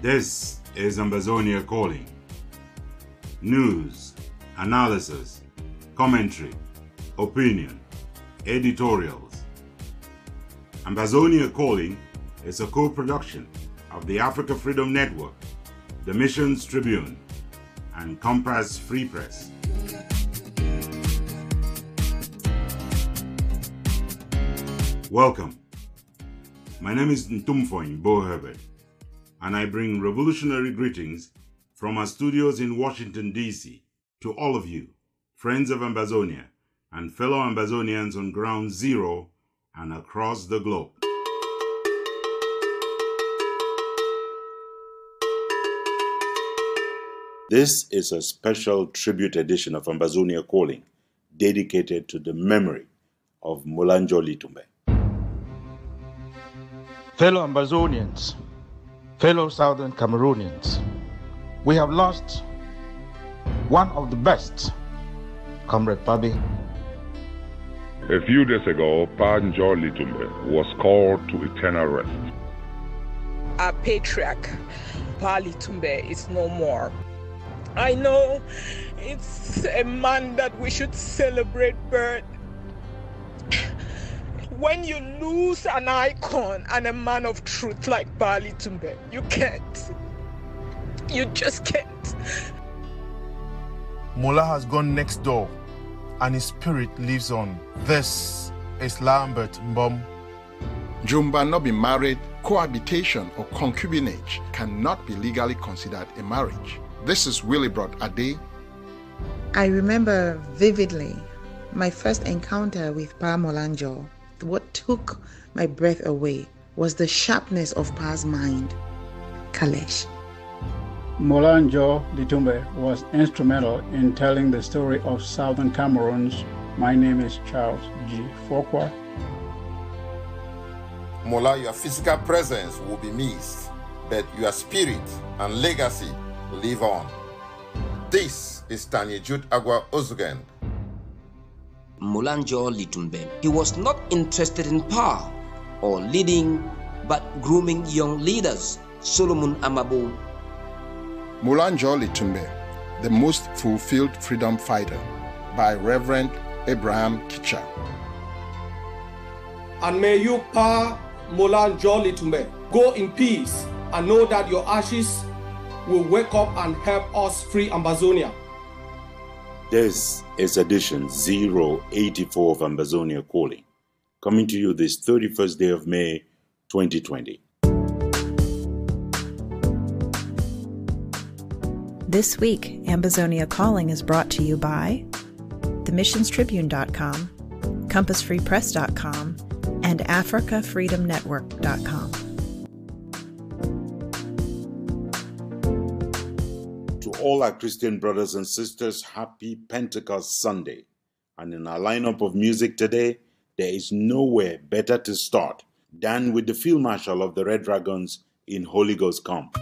This is Ambazonia Calling. News, analysis, commentary, opinion, editorials. Ambazonia Calling is a co-production of the Africa Freedom Network, the Missions Tribune, and Compass Free Press. Welcome. My name is Ntumfoyn, Herbert, and I bring revolutionary greetings from our studios in Washington, D.C. to all of you, friends of Ambazonia and fellow Ambazonians on Ground Zero and across the globe. This is a special tribute edition of Ambazonia Calling, dedicated to the memory of Molanjo Litumbe. Fellow Ambazonians, fellow Southern Cameroonians, we have lost one of the best, Comrade Pabi. A few days ago, Molanjo Litumbe was called to eternal rest. Our patriarch, Pa Litumbe, is no more. I know it's a man that we should celebrate, but when you lose an icon and a man of truth like Pa Litumbe, you can't. You just can't. Mola has gone next door and his spirit lives on. This is Lambert Mbom. Jumba not be married, cohabitation or concubinage cannot be legally considered a marriage. This is Willibrod Ade. I remember vividly my first encounter with Pa Molanjo. What took my breath away was the sharpness of Pa's mind. Kalesh. Molanjo Litumbe was instrumental in telling the story of Southern Cameroon's My Name is Charles G. Fokwa. Mola, your physical presence will be missed, but your spirit and legacy live on. This is Tanya Jude Agua Ozugen. Molanjo Litumbe. He was not interested in power or leading, but grooming young leaders. Solomon Amabo. Molanjo Litumbe, the most fulfilled freedom fighter, by Reverend Abraham Kicha. And may you, Pa Molanjo Litumbe, go in peace and know that your ashes will wake up and help us free Ambazonia. This is edition 084 of Ambazonia Calling, coming to you this 31st day of May, 2020. This week, Ambazonia Calling is brought to you by themissionstribune.com, compassfreepress.com, and africafreedomnetwork.com. All our Christian brothers and sisters, happy Pentecost Sunday. And in our lineup of music today, there is nowhere better to start than with the Field Marshal of the Red Dragons in Holy Ghost Camp.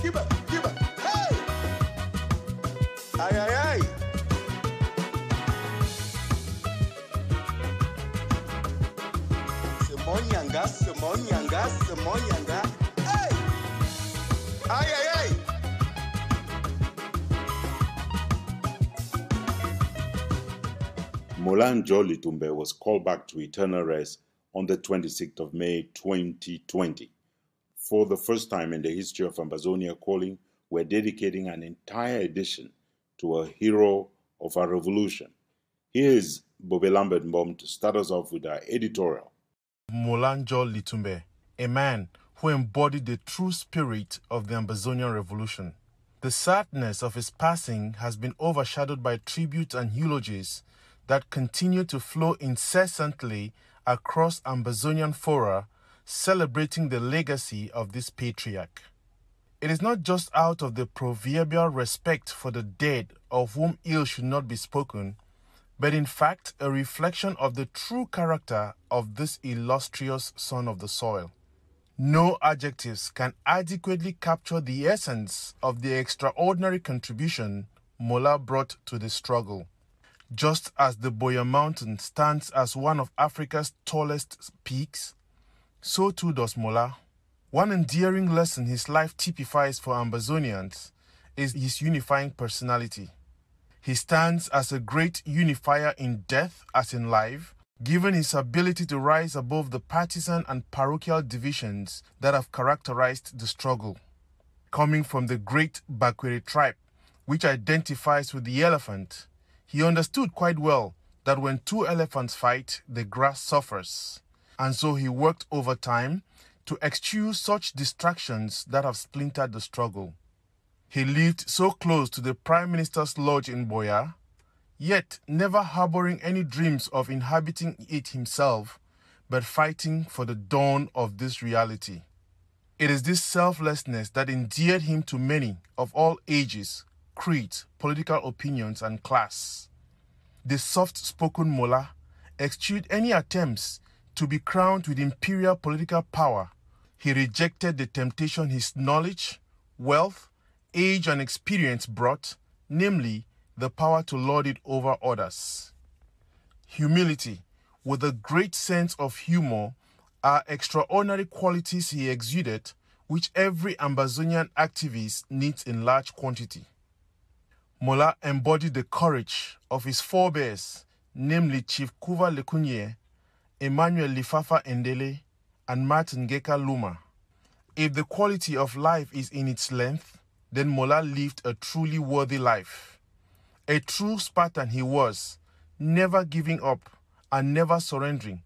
Keep it. Hey! Ay, ay, ay! Molanjo Litumbe was called back to eternal rest on the 26th of May 2020. For the first time in the history of Ambazonia Calling, we're dedicating an entire edition to a hero of our revolution. Here is Bobe Lambert Mbom to start us off with our editorial. Molanjo Litumbe, a man who embodied the true spirit of the Ambazonian Revolution. The sadness of his passing has been overshadowed by tributes and eulogies that continue to flow incessantly across Ambazonian fora, celebrating the legacy of this patriarch. It is not just out of the proverbial respect for the dead, of whom ill should not be spoken, but in fact a reflection of the true character of this illustrious son of the soil. No adjectives can adequately capture the essence of the extraordinary contribution Mola brought to the struggle. Just as the BOYO mountain stands as one of Africa's tallest peaks, so too does Mola. One endearing lesson his life typifies for Ambazonians is his unifying personality. He stands as a great unifier in death as in life, given his ability to rise above the partisan and parochial divisions that have characterized the struggle. Coming from the great Bakwere tribe, which identifies with the elephant, he understood quite well that when two elephants fight, the grass suffers, and so he worked overtime to eschew such distractions that have splintered the struggle. He lived so close to the Prime Minister's lodge in Boya, yet never harboring any dreams of inhabiting it himself, but fighting for the dawn of this reality. It is this selflessness that endeared him to many of all ages, creeds, political opinions, and class. The soft-spoken Mola eschewed any attempts to be crowned with imperial political power. He rejected the temptation his knowledge, wealth, age, and experience brought, namely, the power to lord it over others. Humility, with a great sense of humor, are extraordinary qualities he exuded, which every Ambazonian activist needs in large quantity. Mola embodied the courage of his forebears, namely Chief Kuva Lekunye, Emmanuel Lifafa Endele, and Martin Geka Luma. If the quality of life is in its length, then Mola lived a truly worthy life. A true Spartan he was, never giving up and never surrendering,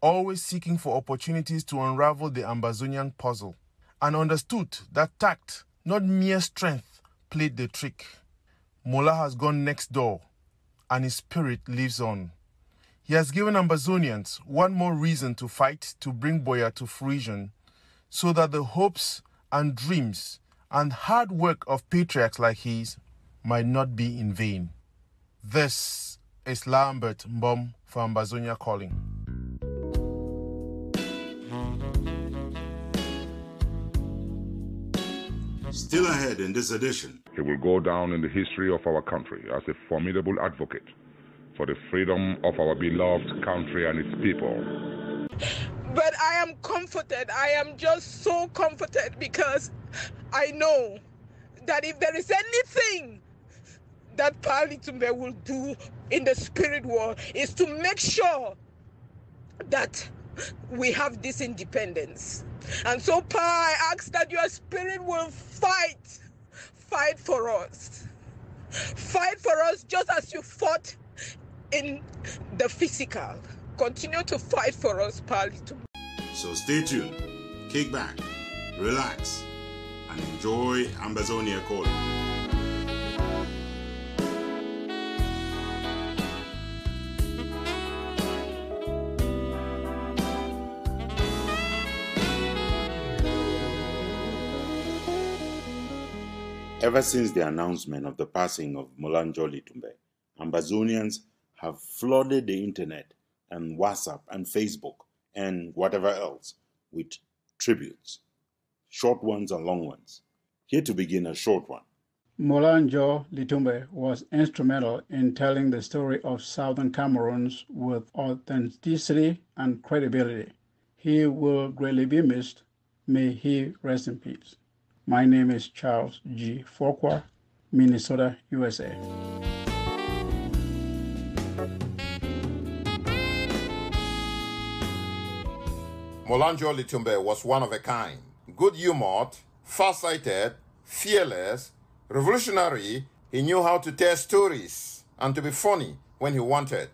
always seeking for opportunities to unravel the Ambazonian puzzle, and understood that tact, not mere strength, played the trick. Mola has gone next door, and his spirit lives on. He has given Ambazonians one more reason to fight to bring Boya to fruition, so that the hopes and dreams and hard work of patriarchs like his might not be in vain. This is Lambert Mbom for Ambazonia Calling. Still ahead in this edition. He will go down in the history of our country as a formidable advocate for the freedom of our beloved country and its people. But I am comforted. I am just so comforted because I know that if there is anything that Litumbe will do in the spirit world is to make sure that we have this independence. And so, Pa, I ask that your spirit will fight for us. Fight for us just as you fought in the physical. Continue to fight for us, Pa Litumbe. So stay tuned, kick back, relax, and enjoy Ambazonia Calling. Ever since the announcement of the passing of Molanjo Litumbe, Ambazonians have flooded the internet and WhatsApp and Facebook and whatever else with tributes, short ones and long ones. Here to begin, a short one. Molanjo Litumbe was instrumental in telling the story of Southern Cameroons with authenticity and credibility. He will greatly be missed. May he rest in peace. My name is Charles G. Forquer, Minnesota, USA. Molanjo Litumbe was one of a kind. Good-humored, far-sighted, fearless, revolutionary. He knew how to tell stories and to be funny when he wanted.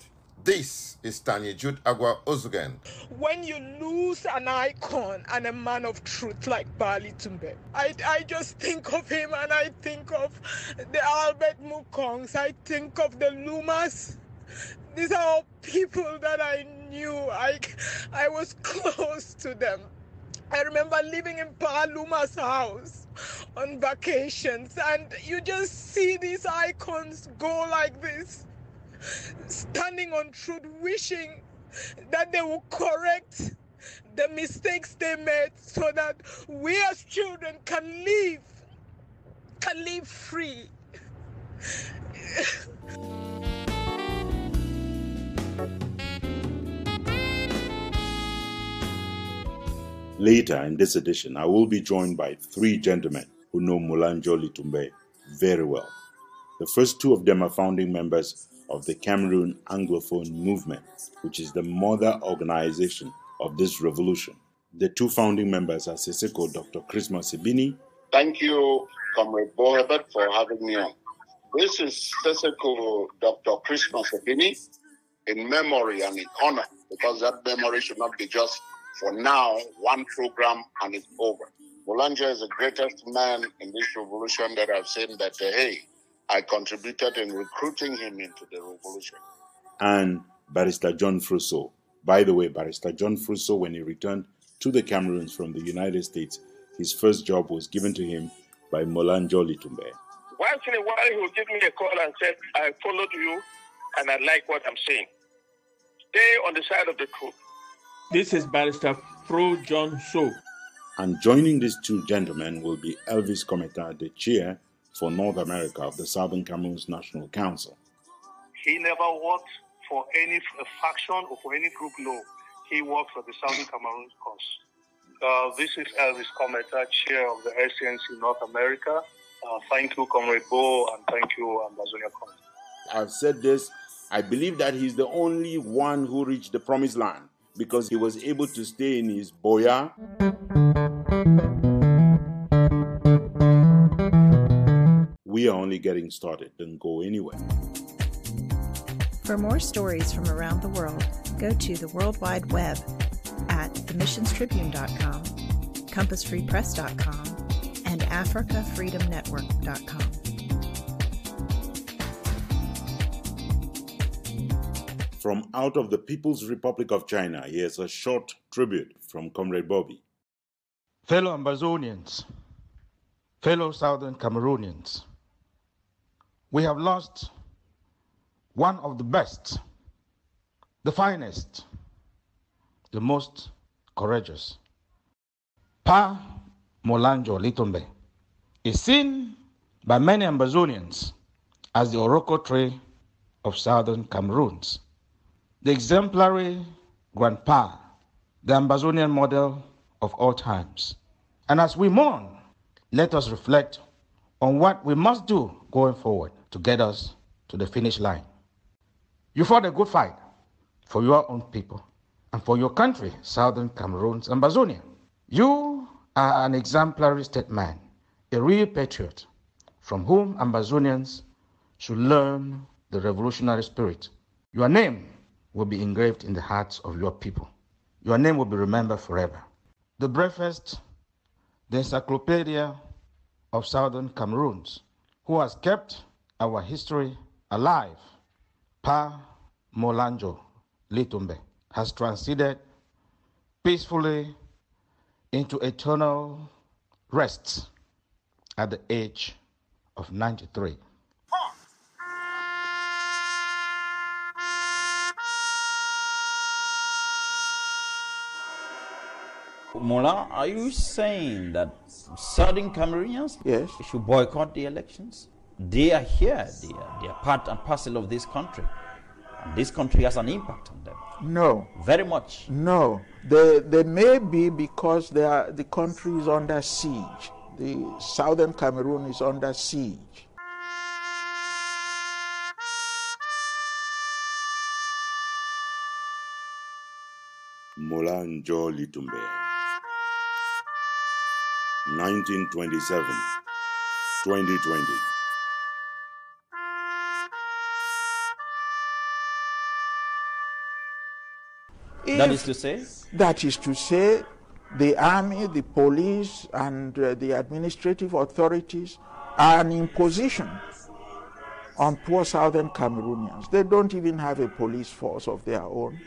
This is Tanyejut Agwa Ozugen. When you lose an icon and a man of truth like Bali Tumbe, I just think of him, and I think of the Albert Mukongs, I think of the Lumas. These are all people that I knew. I was close to them. I remember living in Pa Luma's house on vacations, and you just see these icons go like this, standing on truth, wishing that they will correct the mistakes they made so that we as children can live free. Later in this edition, I will be joined by three gentlemen who know Molanjo Litumbe very well. The first two of them are founding members of the Cameroon Anglophone movement, which is the mother organization of this revolution. The two founding members are Seseko Dr. Christmas Ibini. Thank you, Comrade Herbert, for having me on. This is Seseko Dr. Christmas Ibini in memory and in honor, because that memory should not be just for now, one program and it's over. Molanjo is the greatest man in this revolution that I've seen that, I contributed in recruiting him into the revolution. And Barrister John Frusso. By the way, Barrister John Frusso, when he returned to the Cameroons from the United States, his first job was given to him by Molanjo Litumbe. Once in a while, he would give me a call and said, I followed you and I like what I'm saying. Stay on the side of the truth. This is Barrister Fro John So. And joining these two gentlemen will be Elvis Kometa, the chair for North America of the Southern Cameroons National Council. He never worked for any faction or for any group, no. He worked for the Southern Cameroons cause. This is Elvis Kometa, chair of the SCNC North America. Thank you, Comrade Bo, and thank you, Ambazonia Calling. I've said this, I believe that he's the only one who reached the promised land, because he was able to stay in his boya. We are only getting started. Don't go anywhere. For more stories from around the world, go to the World Wide Web at themissionstribune.com, compassfreepress.com, and africafreedomnetwork.com. From out of the People's Republic of China, here's a short tribute from Comrade Bobby. Fellow Ambazonians, fellow Southern Cameroonians, we have lost one of the best, the finest, the most courageous. Pa Molanjo Litumbe is seen by many Ambazonians as the Oroko tree of Southern Cameroons, the exemplary grandpa, the Ambazonian model of all times. And as we mourn, let us reflect on what we must do going forward to get us to the finish line. You fought a good fight for your own people and for your country, Southern Cameroon's Ambazonia. You are an exemplary statesman, a real patriot, from whom Ambazonians should learn the revolutionary spirit. Your name will be engraved in the hearts of your people. Your name will be remembered forever. The bravest, the encyclopedia of Southern Cameroons, who has kept our history alive, Pa Molanjo Litumbe, has transcended peacefully into eternal rest at the age of 93. Mola, are you saying that Southern Cameroonians should boycott the elections? They are here, they are part and parcel of this country. And this country has an impact on them. No. Very much. No. They may be because the country is under siege. The southern Cameroon is under siege. Molanjo Litumbe, 1927, 2020. That is to say? That is to say, the army, the police, and the administrative authorities are an imposition on poor southern Cameroonians. They don't even have a police force of their own.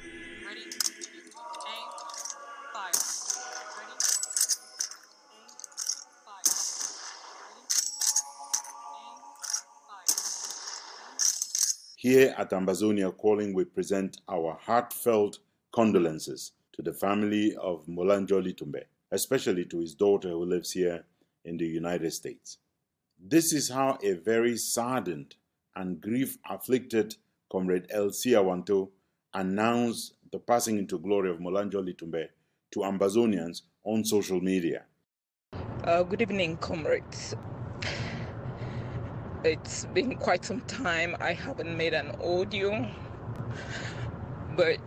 Here at Ambazonia Calling, we present our heartfelt condolences to the family of Molanjo Litumbe, especially to his daughter who lives here in the United States. This is how a very saddened and grief-afflicted Comrade Elsie Awanto announced the passing into glory of Molanjo Litumbe to Ambazonians on social media. Good evening, comrades. It's been quite some time I haven't made an audio, but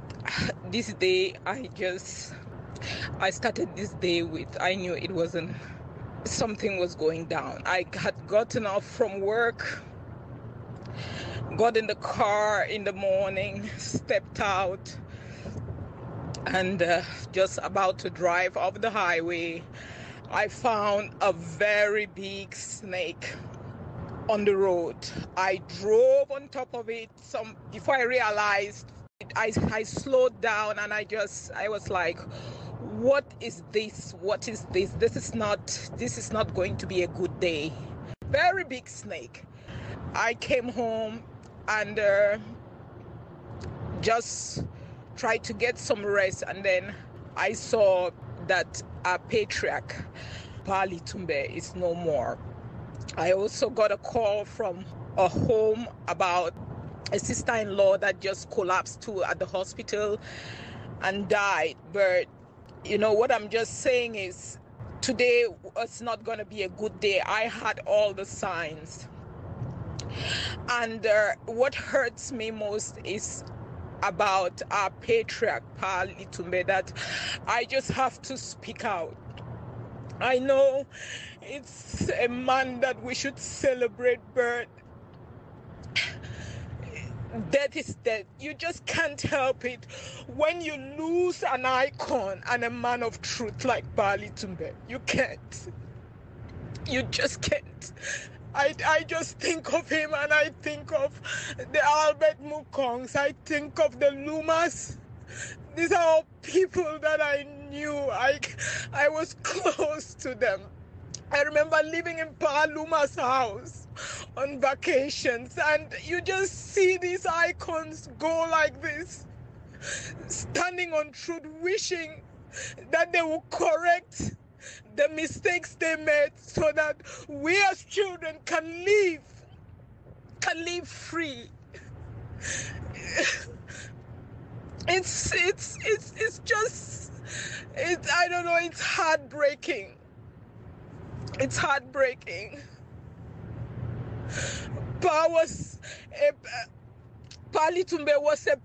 this day I started this day with, I knew it wasn't, something was going down. I had gotten off from work, got in the car in the morning, stepped out, and just about to drive off the highway, I found a very big snake on the road. I drove on top of it. Before I realized, I slowed down and I was like, what is this? What is this? This is not going to be a good day. Very big snake. I came home and just tried to get some rest, and then I saw that our patriarch, Pa Litumbe, is no more. I also got a call from a home about a sister-in-law that just collapsed too at the hospital and died. But you know what I'm just saying is, today was not going to be a good day. I had all the signs. And what hurts me most is about our patriarch, Pa Litumbe, that I just have to speak out. I know it's a man that we should celebrate, but death is death. You just can't help it when you lose an icon and a man of truth like Pa Litumbe. You can't. You just can't. I just think of him and I think of the Albert Mukongs. I think of the Lumas. These are all people that I knew. I was close to them. I remember living in Pa Luma's house on vacations, and you just see these icons go like this, standing on truth, wishing that they will correct the mistakes they made so that we as children can live free. It's just, I don't know, it's heartbreaking. It's heartbreaking. Pa Litumbe was a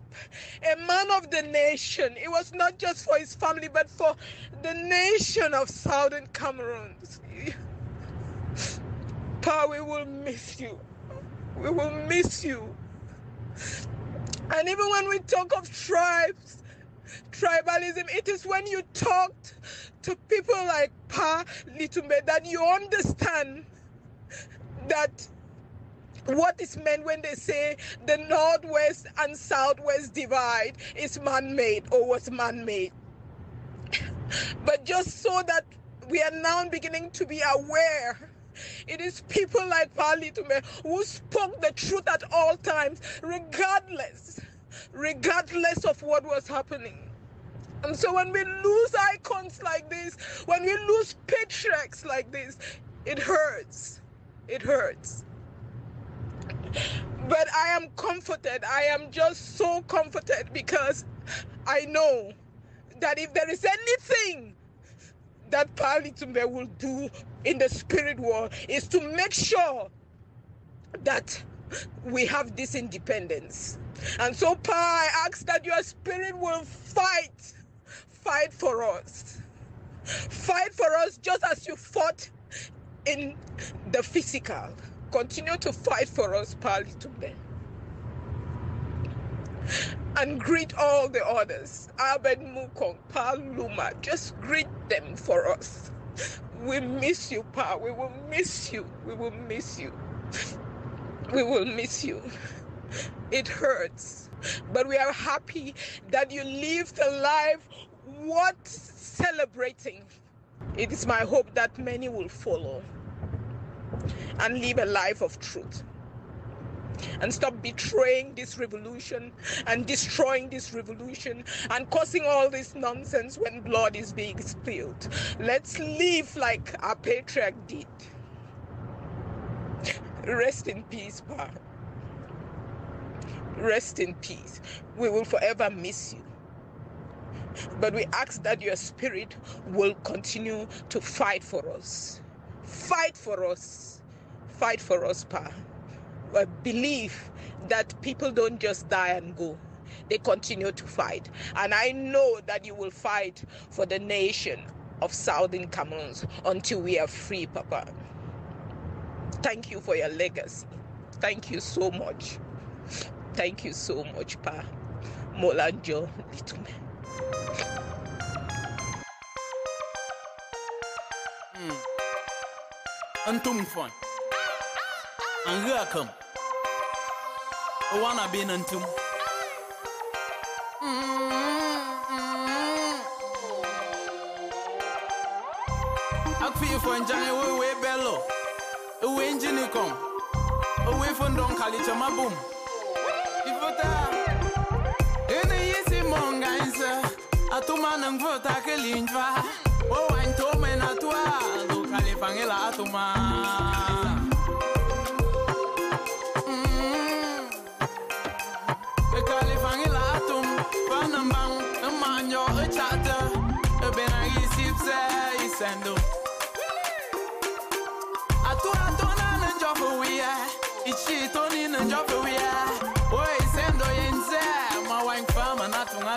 man of the nation. It was not just for his family, but for the nation of Southern Cameroon. Pa, we will miss you. We will miss you. And even when we talk of tribes, tribalism, it is when you talk to people like Pa Litumbe that you understand that what is meant when they say the Northwest and Southwest divide is man-made or was man-made. But just so that we are now beginning to be aware, it is people like Pa Litumbe who spoke the truth at all times, regardless of what was happening. And so when we lose icons like this, when we lose patriarchs like this, it hurts. It hurts. But I am comforted. I am just so comforted because I know that if there is anything that Pa Litumbe will do in the spirit world is to make sure that we have this independence. And so, Pa, I ask that your spirit will fight for us. Fight for us just as you fought in the physical. Continue to fight for us, Pa Litumbe. And greet all the others. Abed Mukong, Pa Luma, just greet them for us. We miss you, Pa. We will miss you. We will miss you. We will miss you. It hurts. But we are happy that you lived a life worth celebrating. It is my hope that many will follow and live a life of truth and stop betraying this revolution and destroying this revolution and causing all this nonsense when blood is being spilled. Let's live like our patriarch did. Rest in peace, Pa. Rest in peace. We will forever miss you. But we ask that your spirit will continue to fight for us. Fight for us. Fight for us, Pa. I believe that people don't just die and go. They continue to fight. And I know that you will fight for the nation of Southern Cameroon until we are free, Papa. Thank you for your legacy. Thank you so much. Thank you so much, Pa. Molanjo Litumbe. Ntumfoyn. And here I come. I wanna be Ntum. I feel for enjoying way bello. Away engine come. Away from Don Kalita Maboom. In the easy mongains, a two man and vote a Kelinva. Oh, I'm Toman at Tua, Califangela Atuma. The Califangela Atum, Panamang, the Manyo, a chatter, a Benagi Sipse, Sando. Atua Tonan and Joffawea, it's shit on in and Joffawea. Oi, Sando Yenze, my wine farm and Atunga.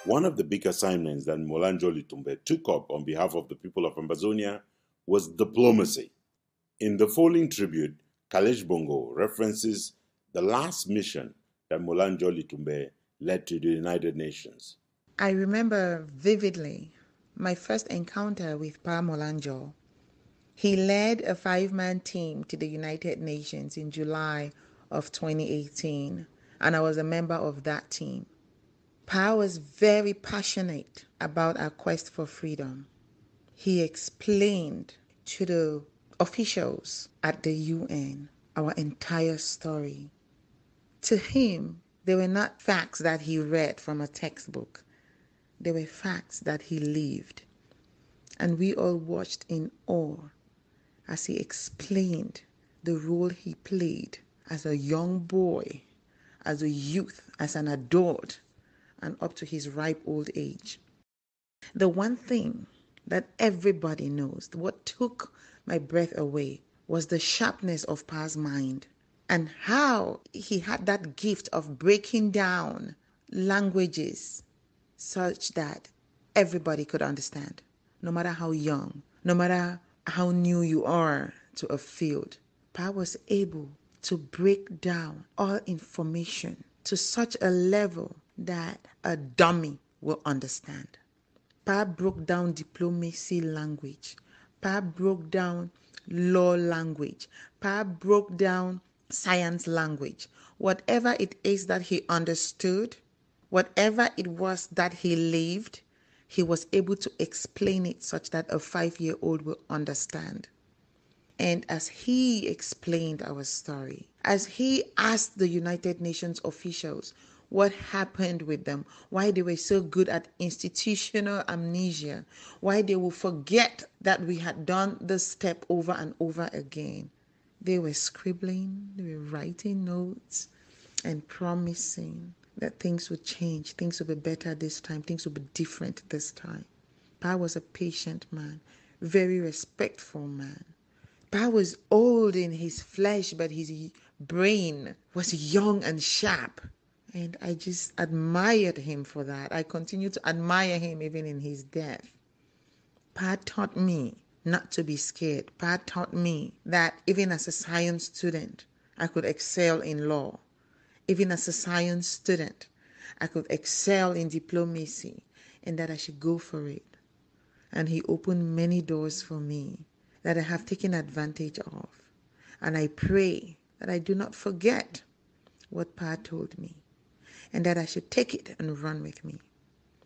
One of the big assignments that Molanjo Litumbe took up on behalf of the people of Ambazonia was diplomacy. In the following tribute, Kalesh Bongo references the last mission that Molanjo Litumbe led to the United Nations. I remember vividly my first encounter with Pa Molanjo. He led a 5-man team to the United Nations in July of 2018, and I was a member of that team. Pa was very passionate about our quest for freedom. He explained to the officials at the UN our entire story. To him, they were not facts that he read from a textbook. They were facts that he lived. And we all watched in awe as he explained the role he played as a young boy, as a youth, as an adult, and up to his ripe old age. The one thing that everybody knows, what took my breath away, was the sharpness of Pa's mind and how he had that gift of breaking down languages such that everybody could understand, no matter how young, no matter how new you are to a field. Pa was able to break down all information to such a level that a dummy will understand. Pa broke down diplomacy language. Pa broke down law language. Pa broke down science language. Whatever it is that he understood, whatever it was that he lived, he was able to explain it such that a 5-year-old will understand. And as he explained our story, as he asked the United Nations officials what happened with them, why they were so good at institutional amnesia, why they would forget that we had done this step over and over again, they were scribbling, they were writing notes and promising that things would change, things would be better this time, things would be different this time. Pa was a patient man, very respectful man. Pa was old in his flesh, but his brain was young and sharp. And I just admired him for that. I continue to admire him even in his death. Pa taught me not to be scared. Pa taught me that even as a science student, I could excel in law. Even as a science student, I could excel in diplomacy, and that I should go for it. And he opened many doors for me that I have taken advantage of. And I pray that I do not forget what Pa told me, and that I should take it and run with me.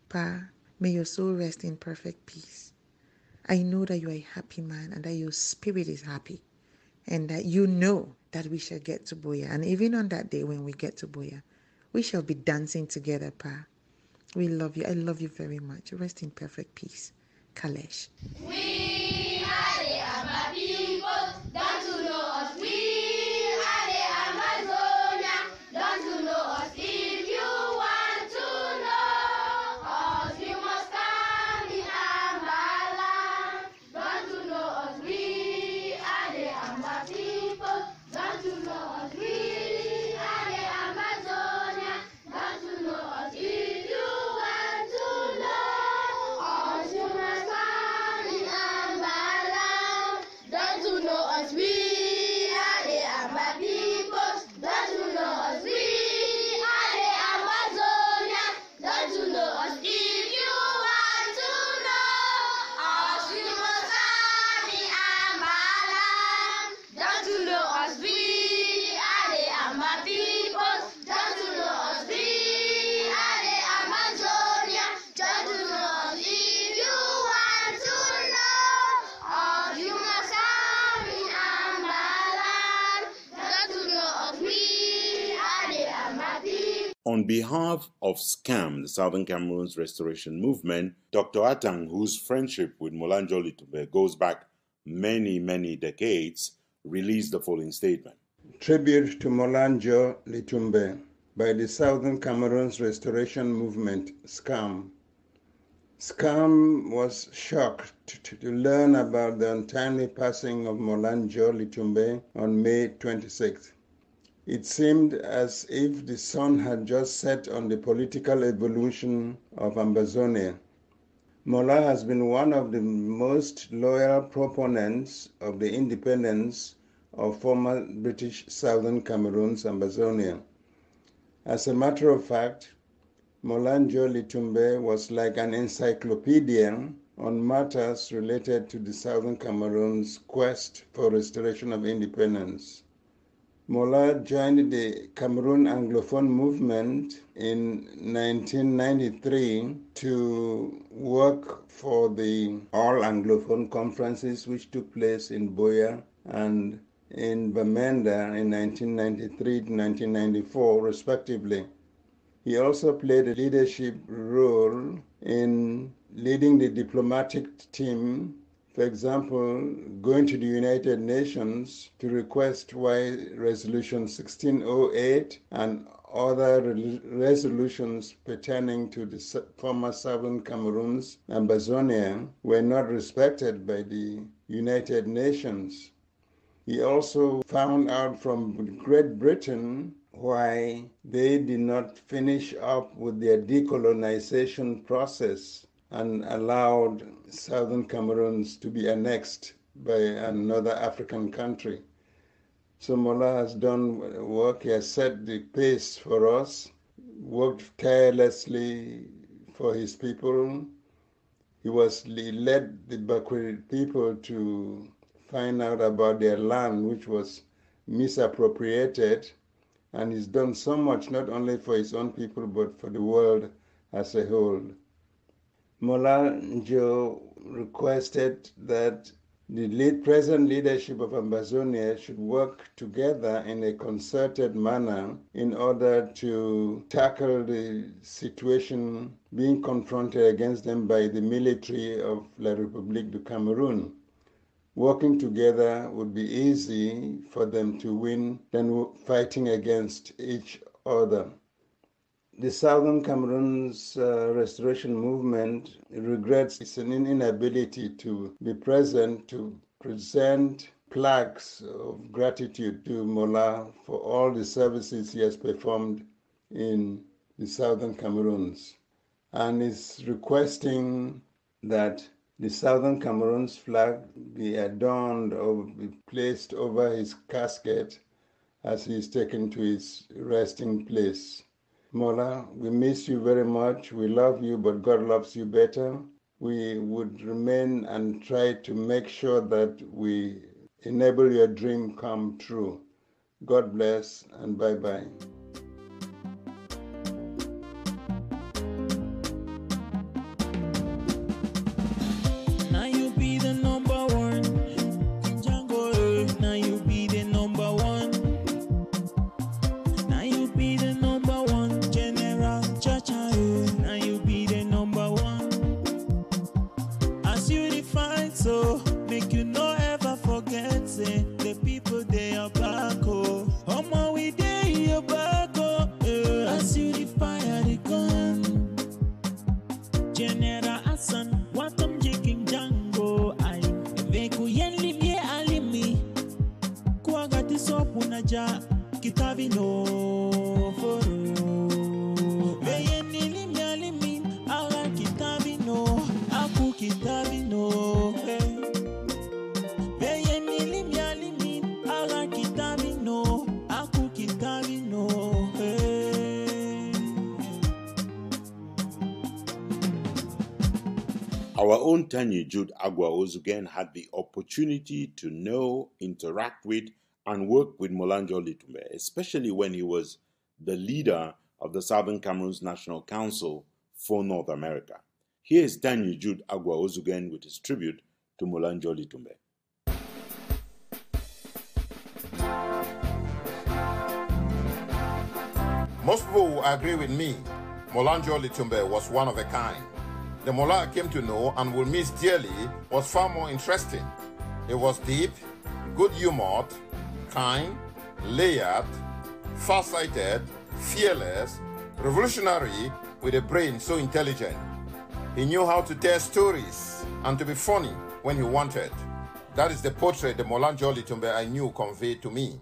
Pa, may your soul rest in perfect peace. I know that you are a happy man and that your spirit is happy, and that you know that we shall get to BOYO. And even on that day when we get to BOYO, we shall be dancing together, Pa. We love you. I love you very much. Rest in perfect peace. Kalesh. We are the Amba people. Don't you know us? We are the Ambazonia. Don't you know us? If you want to know us, you must come in Ambaland. Don't you know us? We are the Amba people. Don't you know us? We are the Ambazonia. Don't you know us? If you want to know us, you must come in Ambaland. Don't you know us? We are the Amba people. Don't you know us? We are the Ambazonia. Don't you know us? If you want to know us, you must come in Ambaland. Don't you know us? We are the Amba people. Don't you know us? We are the Amazonia. Don't you know us? If you want to know us, you must come in Ambaland. Don't you know us? We are the Amba people. On behalf of SCAM, the Southern Cameroon's restoration movement, Dr. Atang, whose friendship with Molanjo Litumbe goes back many, many decades, released the following statement. Tribute to Molanjo Litumbe by the Southern Cameroon's restoration movement, SCAM. SCAM was shocked to learn about the untimely passing of Molanjo Litumbe on May 26th. It seemed as if the sun had just set on the political evolution of Ambazonia. Mola has been one of the most loyal proponents of the independence of former British Southern Cameroon's Ambazonia. As a matter of fact, Molanjo Litumbe was like an encyclopedia on matters related to the Southern Cameroon's quest for restoration of independence. Mola joined the Cameroon Anglophone movement in 1993 to work for the All Anglophone conferences which took place in BOYO and in Bamenda in 1993 to 1994, respectively. He also played a leadership role in leading the diplomatic team, for example, going to the United Nations to request why Resolution 1608 and other resolutions pertaining to the former Southern Cameroon's Ambazonia were not respected by the United Nations. He also found out from Great Britain why they did not finish up with their decolonization process and allowed southern Cameroons to be annexed by another African country. So Mola has done work. He has set the pace for us, worked tirelessly for his people. He led the Bakwe people to find out about their land, which was misappropriated, and he's done so much, not only for his own people, but for the world as a whole. Molanjo requested that the present leadership of Ambazonia should work together in a concerted manner in order to tackle the situation being confronted against them by the military of La République du Cameroun. Working together would be easy for them to win than fighting against each other. The Southern Cameroon's restoration movement regrets its inability to be present to present plaques of gratitude to Mola for all the services he has performed in the Southern Cameroons, and is requesting that the Southern Cameroon's flag be adorned or be placed over his casket as he is taken to his resting place. Mola, we miss you very much. We love you, but God loves you better. We would remain and try to make sure that we enable your dream come true. God bless and bye-bye. Now you be the number one. Django, now you be the number one. Now you be the number one. General Chacha, now you be the number one. As you define, so make you no ever forget, say the people they are back, oh. Homo we day your back, oh. As you define the gun. General Hassan, what I'm jigging Django, I veku yenli bie alimi. Kuagati sopu naja kitabi no foro. Veyeni limi alimi, ala kitabi no, aku kitabi no. Veyeni limi alimi, ala kitabi no, aku kitabi no. Our own Tanya Jude Agwa Ozugen had the opportunity to know, interact with, and work with Molanjo Litumbe, especially when he was the leader of the Southern Cameroon's National Council for North America. Here is Tanya Jude Agwa Ozugen with his tribute to Molanjo Litumbe. Most people will agree with me. Molanjo Litumbe was one of a kind. The Mola I came to know and will miss dearly was far more interesting. It was deep, good-humored, kind, layered, far-sighted, fearless, revolutionary, with a brain so intelligent. He knew how to tell stories and to be funny when he wanted. That is the portrait the Molanjo Litumbe I knew conveyed to me.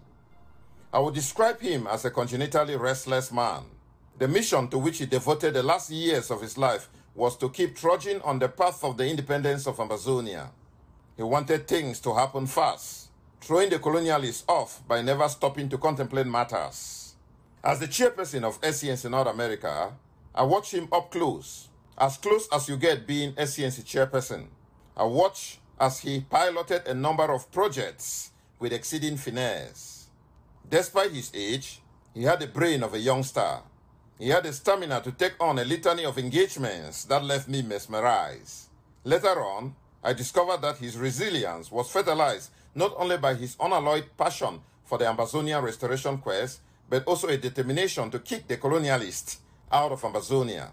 I would describe him as a congenitally restless man. The mission to which he devoted the last years of his life was to keep trudging on the path of the independence of Ambazonia. He wanted things to happen fast, throwing the colonialists off by never stopping to contemplate matters. As the chairperson of SCNC North America, I watched him up close as you get being SCNC chairperson. I watched as he piloted a number of projects with exceeding finesse. Despite his age, he had the brain of a youngster. He had the stamina to take on a litany of engagements that left me mesmerized. Later on, I discovered that his resilience was fertilized not only by his unalloyed passion for the Ambazonia restoration quest, but also a determination to kick the colonialists out of Ambazonia.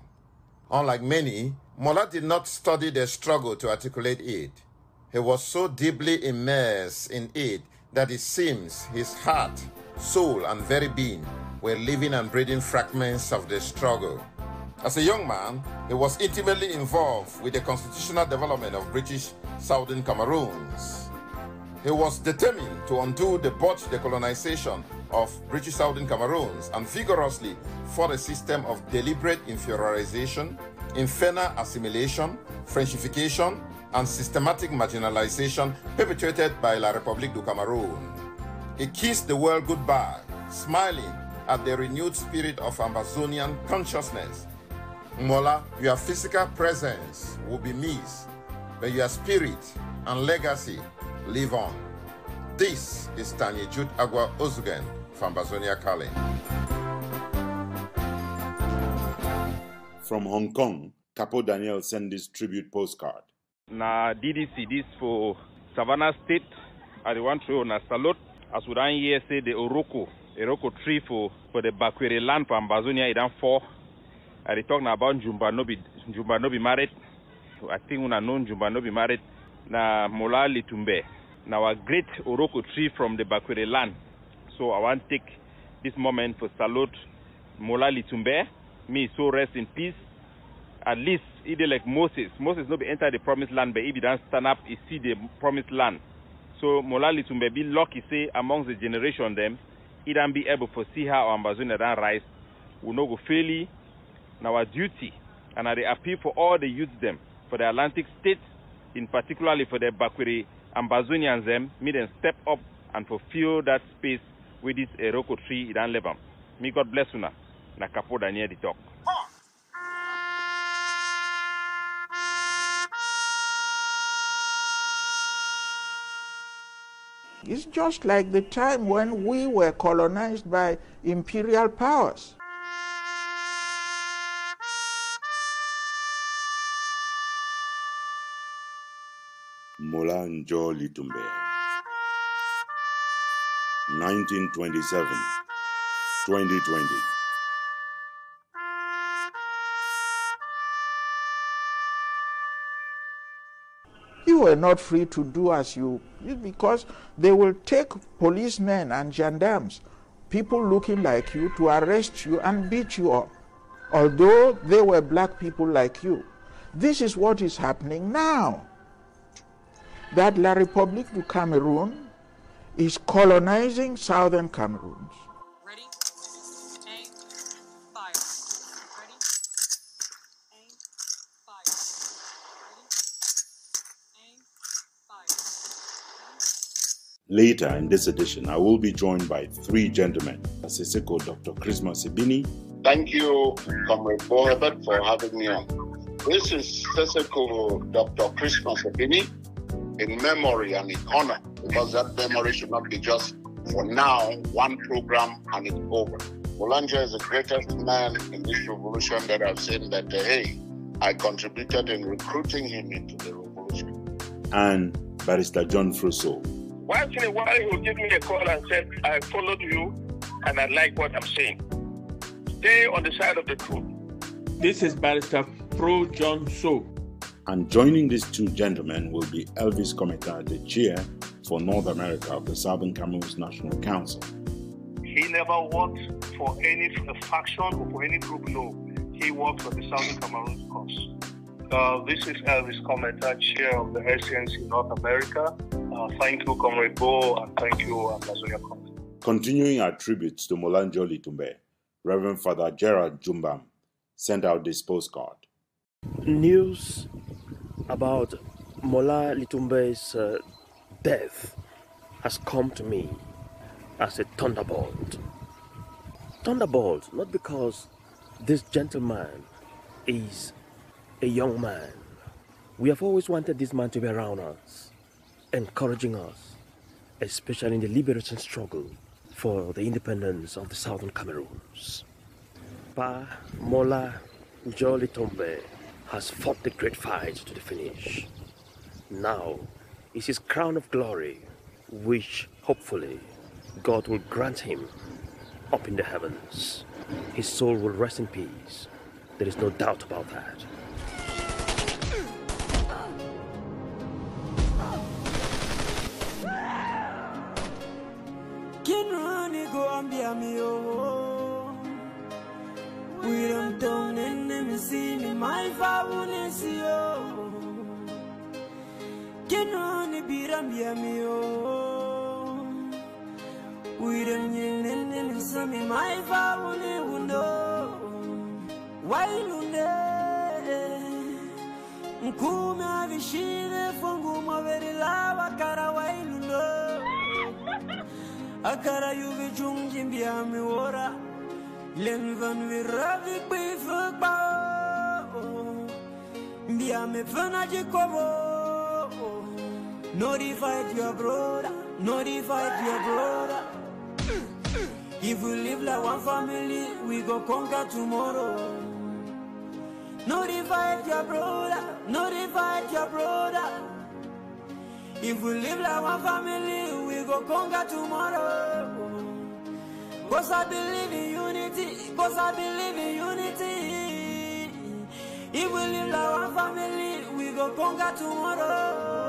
Unlike many, Mola did not study the struggle to articulate it. He was so deeply immersed in it that it seems his heart, soul, and very being were living and breathing fragments of the struggle. As a young man, he was intimately involved with the constitutional development of British Southern Cameroons. He was determined to undo the botched decolonization of British Southern Cameroons and vigorously fought a system of deliberate inferiorization, infernal assimilation, Frenchification, and systematic marginalization perpetrated by La République du Cameroon. He kissed the world goodbye, smiling at the renewed spirit of Ambazonian consciousness. Mola, your physical presence will be missed, but your spirit and legacy live on. This is Tanya Jude Agua Ozugen from Ambazonia Calling. From Hong Kong, Capo Daniel sent this tribute postcard. Na DDC this for Savannah State. I want to na salute as we don't hear say the Oroko tree for the Bakwere land for Ambazonia. It don't fall. I talk now about Njumba no be married. I think we know Njumba no be married. Na Mola Litumbe. Now a great Oroko tree from the Bakwere land. So I want to take this moment for salute Mola Litumbe. Me so rest in peace. At least either like Moses no be enter the promised land, but if he don't stand up, he see the promised land. So Mola Litumbe be lucky say amongst the generation them, he don't be able to see how Ambazonia don't rise. We no go fail now our duty, and I appeal for all the youths them, for the Atlantic states, in particularly for the Bakwere Ambazonians them, me them step up and fulfill that space with this Oroko tree in Lebanon. May God bless you na Capo Daniel the talk. It's just like the time when we were colonized by imperial powers. Mola Njo Litumbe, 1927, 2020. You were not free to do as you, because they will take policemen and gendarmes, people looking like you, to arrest you and beat you up, although they were black people like you. This is what is happening now. That La République du Cameroon is colonizing southern Cameroons. Ready, aim, fire. Ready, aim, fire. Ready, aim, fire. Later in this edition, I will be joined by three gentlemen, Aseseko Dr. Christmas Ebini. Thank you, Comrade Herbert, for having me on. This is Seseko Dr. Christmas Ebini, in memory and in honor, because that memory should not be just for now, one program and it's over. Molanjo is the greatest man in this revolution that I've seen that, hey, I contributed in recruiting him into the revolution. And Barrister John Frusso. Once in a while, he will give me a call and say, I followed you and I like what I'm saying. Stay on the side of the truth. This is Barrister Pro John So. And joining these two gentlemen will be Elvis Kometa, the chair for North America of the Southern Cameroons National Council. He never worked for any faction or for any group, no. He worked for the Southern Cameroons cause. This is Elvis Kometa, chair of the SCNC North America. Thank you, Comrade Bo, and thank you, Ambazonia Calling. Continuing our tributes to Mola Njo Litumbe, Reverend Father Gerald Jumbam sent out this postcard. News about Mola Litumbe's death has come to me as a thunderbolt. Thunderbolt, not because this gentleman is a young man. We have always wanted this man to be around us, encouraging us, especially in the liberation struggle for the independence of the Southern Cameroons. Pa Mola Njo Litumbe has fought the great fight to the finish. Now is his crown of glory, which hopefully God will grant him up in the heavens. His soul will rest in peace. There is no doubt about that. My Gambia me oh. We dem yin some my family window. Why lunde? Nkuma vishine fungu maveri lava kara why lundo. Akara yuvi chungi mbia mi ora. Len van vi ravi bifuk bao. Mbia me fana jikovo. Notify your brother. Notify your brother. If we live like one family, we go conquer tomorrow. Notify your brother, notify your brother. If we live like one family, we go conquer tomorrow. Cause I believe in unity, cause I believe in unity. If we live like one family, we go conquer tomorrow.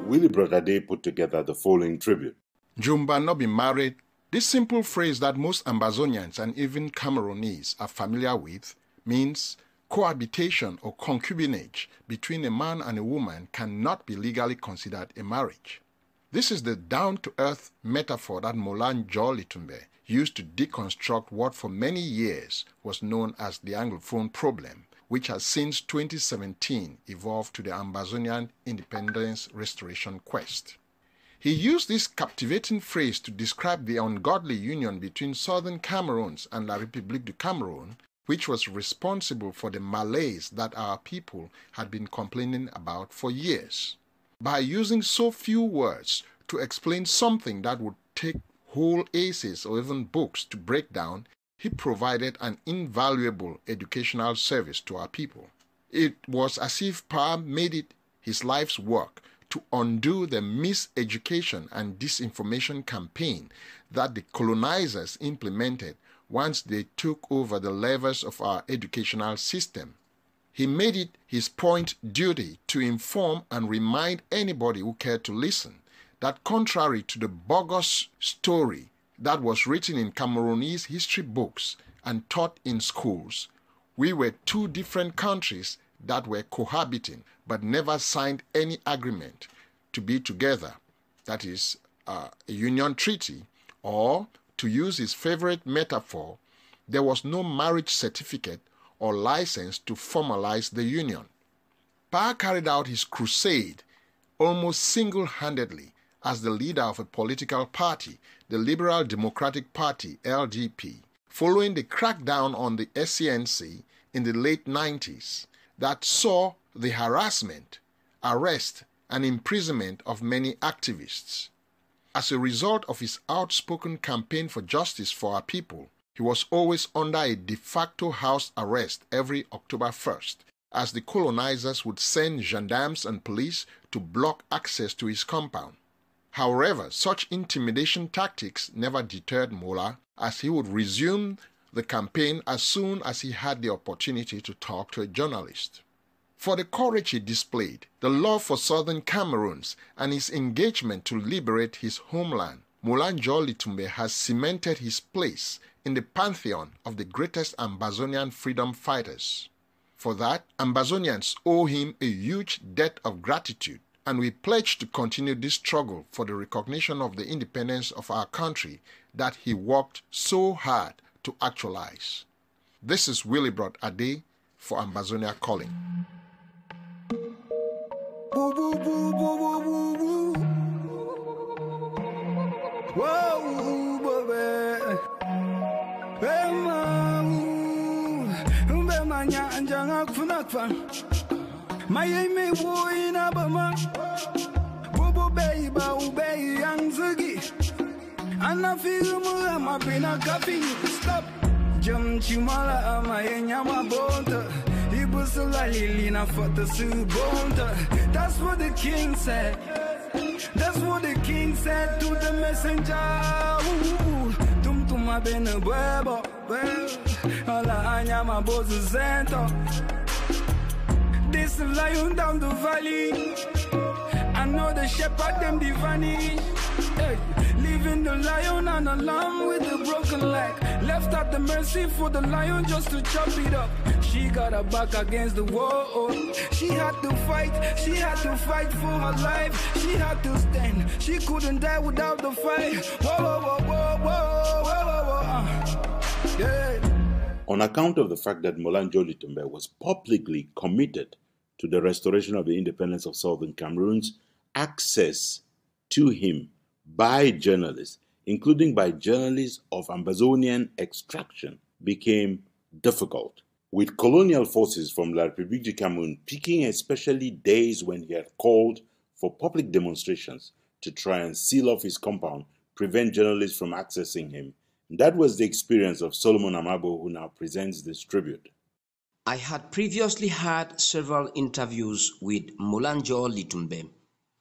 Willie Brother put together the following tribute. Jumba no be married. This simple phrase that most Ambazonians and even Cameroonese are familiar with means cohabitation or concubinage between a man and a woman cannot be legally considered a marriage. This is the down-to-earth metaphor that Molanjo Litumbe used to deconstruct what for many years was known as the Anglophone problem, which has since 2017 evolved to the Ambazonian independence restoration quest. He used this captivating phrase to describe the ungodly union between southern Cameroons and La République du Cameroon, which was responsible for the malaise that our people had been complaining about for years. By using so few words to explain something that would take whole essays or even books to break down, he provided an invaluable educational service to our people. It was as if Pa made it his life's work to undo the miseducation and disinformation campaign that the colonizers implemented once they took over the levers of our educational system. He made it his point duty to inform and remind anybody who cared to listen that contrary to the bogus story that was written in Cameroonese history books and taught in schools, we were two different countries that were cohabiting but never signed any agreement to be together, that is, a union treaty, or, to use his favorite metaphor, there was no marriage certificate or license to formalize the union. Pa carried out his crusade almost single-handedly as the leader of a political party, the Liberal Democratic Party, LDP, following the crackdown on the SCNC in the late 90s that saw the harassment, arrest, and imprisonment of many activists. As a result of his outspoken campaign for justice for our people, he was always under a de facto house arrest every October 1st, as the colonizers would send gendarmes and police to block access to his compound. However, such intimidation tactics never deterred Mola, as he would resume the campaign as soon as he had the opportunity to talk to a journalist. For the courage he displayed, the love for southern Cameroons, and his engagement to liberate his homeland, Molanjo Litumbe has cemented his place in the pantheon of the greatest Ambazonian freedom fighters. For that, Ambazonians owe him a huge debt of gratitude, and we pledge to continue this struggle for the recognition of the independence of our country that he worked so hard to actualize. This is Willie Brot Ade for Ambazonia Calling. Boo, boo, boo, boo, boo, boo, boo. Whoa, baby. Hey, manya anjanga kunakwa. My aim boy in Abama. Bobo baby, ubey young Ziggy. And I feel more, I'm been a coffee. Stop. Jum chimala, my yama bonta. Lilina for the Subonta. That's what the king said. That's what the king said to the messenger. Tum tuma bene bebo. Ala anyama bozu zento. This lion down the valley. I know the shepherd them divani. Hey, leaving the lion and the lamb with the broken leg. Left at the mercy for the lion just to chop it up. she got her back against the wall. She had to fight for her life. She had to stand, she couldn't die without the fight. Whoa, whoa, whoa, whoa, whoa, whoa, whoa. Yeah. On account of the fact that Molanjo Litumbe was publicly committed to the restoration of the independence of Southern Cameroon's, access to him by journalists, including by journalists of Ambazonian extraction, became difficult, with colonial forces from La République du Cameroun picking especially days when he had called for public demonstrations to try and seal off his compound, prevent journalists from accessing him. That was the experience of Solomon Amabo, who now presents this tribute. I had previously had several interviews with Molanjo Litumbe.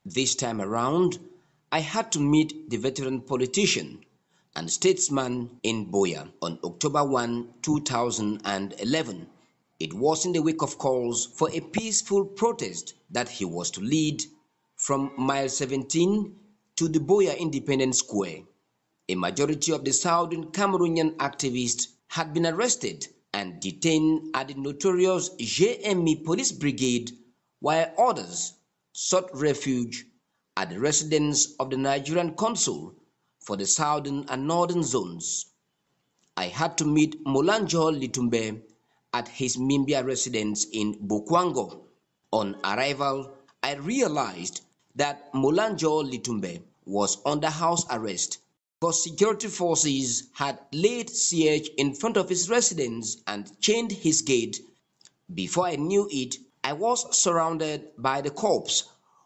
This time around, I had to meet the veteran politician and statesman in BOYO on October 1, 2011. It was in the wake of calls for a peaceful protest that he was to lead from mile 17 to the BOYO Independence Square. A majority of the Southern Cameroonian activists had been arrested and detained at the notorious JME Police Brigade, while others sought refuge at the residence of the Nigerian consul for the southern and northern zones. I had to meet Molanjo Litumbe at his Mimbia residence in Bokwango. On arrival, I realized that Molanjo Litumbe was under house arrest because security forces had laid siege in front of his residence and chained his gate. Before I knew it, I was surrounded by the cops,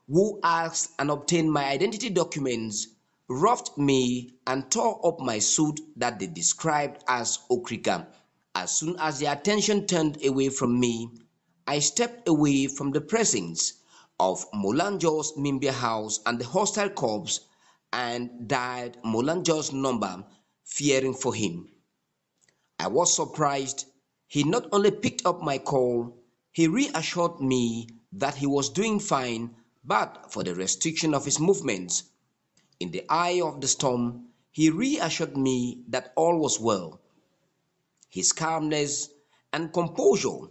who asked and obtained my identity documents, roughed me, and tore up my suit that they described as okrika. As soon as their attention turned away from me, I stepped away from the presence of Molanjo's Mimbia house and the hostile cops and dialed Molanjo's number, fearing for him. I was surprised. He not only picked up my call, he reassured me that he was doing fine, but for the restriction of his movements. In the eye of the storm, he reassured me that all was well. His calmness and composure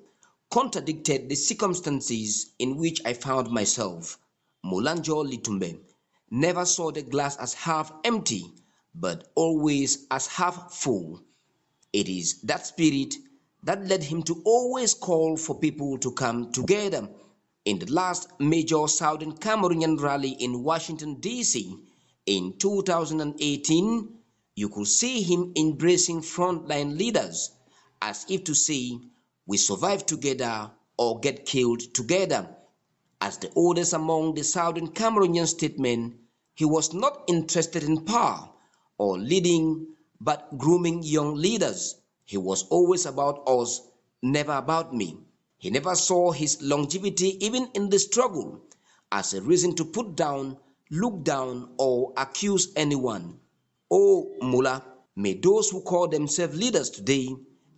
contradicted the circumstances in which I found myself. Molanjo Litumbe never saw the glass as half empty, but always as half full. It is that spirit that led him to always call for people to come together. In the last major Southern Cameroonian rally in Washington, D.C. in 2018, you could see him embracing frontline leaders as if to say, we survive together or get killed together. As the oldest among the Southern Cameroonian statesmen, he was not interested in power or leading, but grooming young leaders. He was always about us, never about me. He never saw his longevity, even in the struggle, as a reason to put down, look down, or accuse anyone. Oh, Mula, may those who call themselves leaders today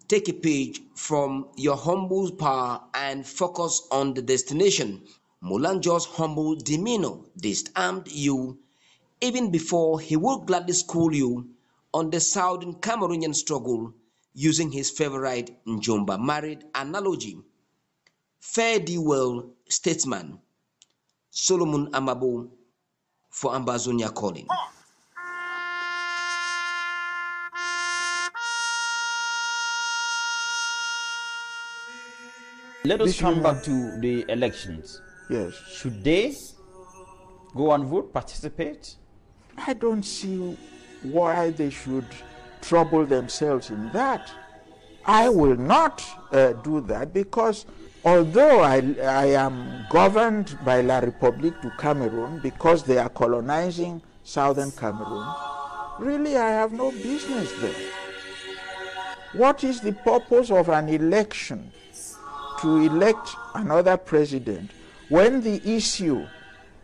take a page from your humble power and focus on the destination. Molanjo's humble demeanor disarmed you even before he would gladly school you on the Southern Cameroonian struggle using his favorite Njomba married analogy. Fare thee well, statesman. Solomon Amabo for Ambazonia Calling. Let us come back to the elections. Yes. Should they go and vote, participate? I don't see why they should trouble themselves in that. I will not do that because although I am governed by La République du Cameroun because they are colonizing Southern Cameroon, really I have no business there. What is the purpose of an election to elect another president when the issue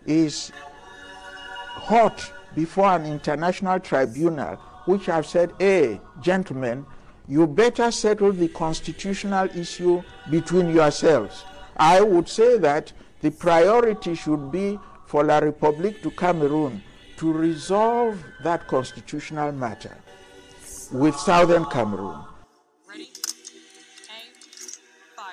is hot before an international tribunal, which have said, hey, gentlemen, you better settle the constitutional issue between yourselves. I would say that the priority should be for La République du Cameroun to resolve that constitutional matter with Southern Cameroon. Ready? Aim. Fire.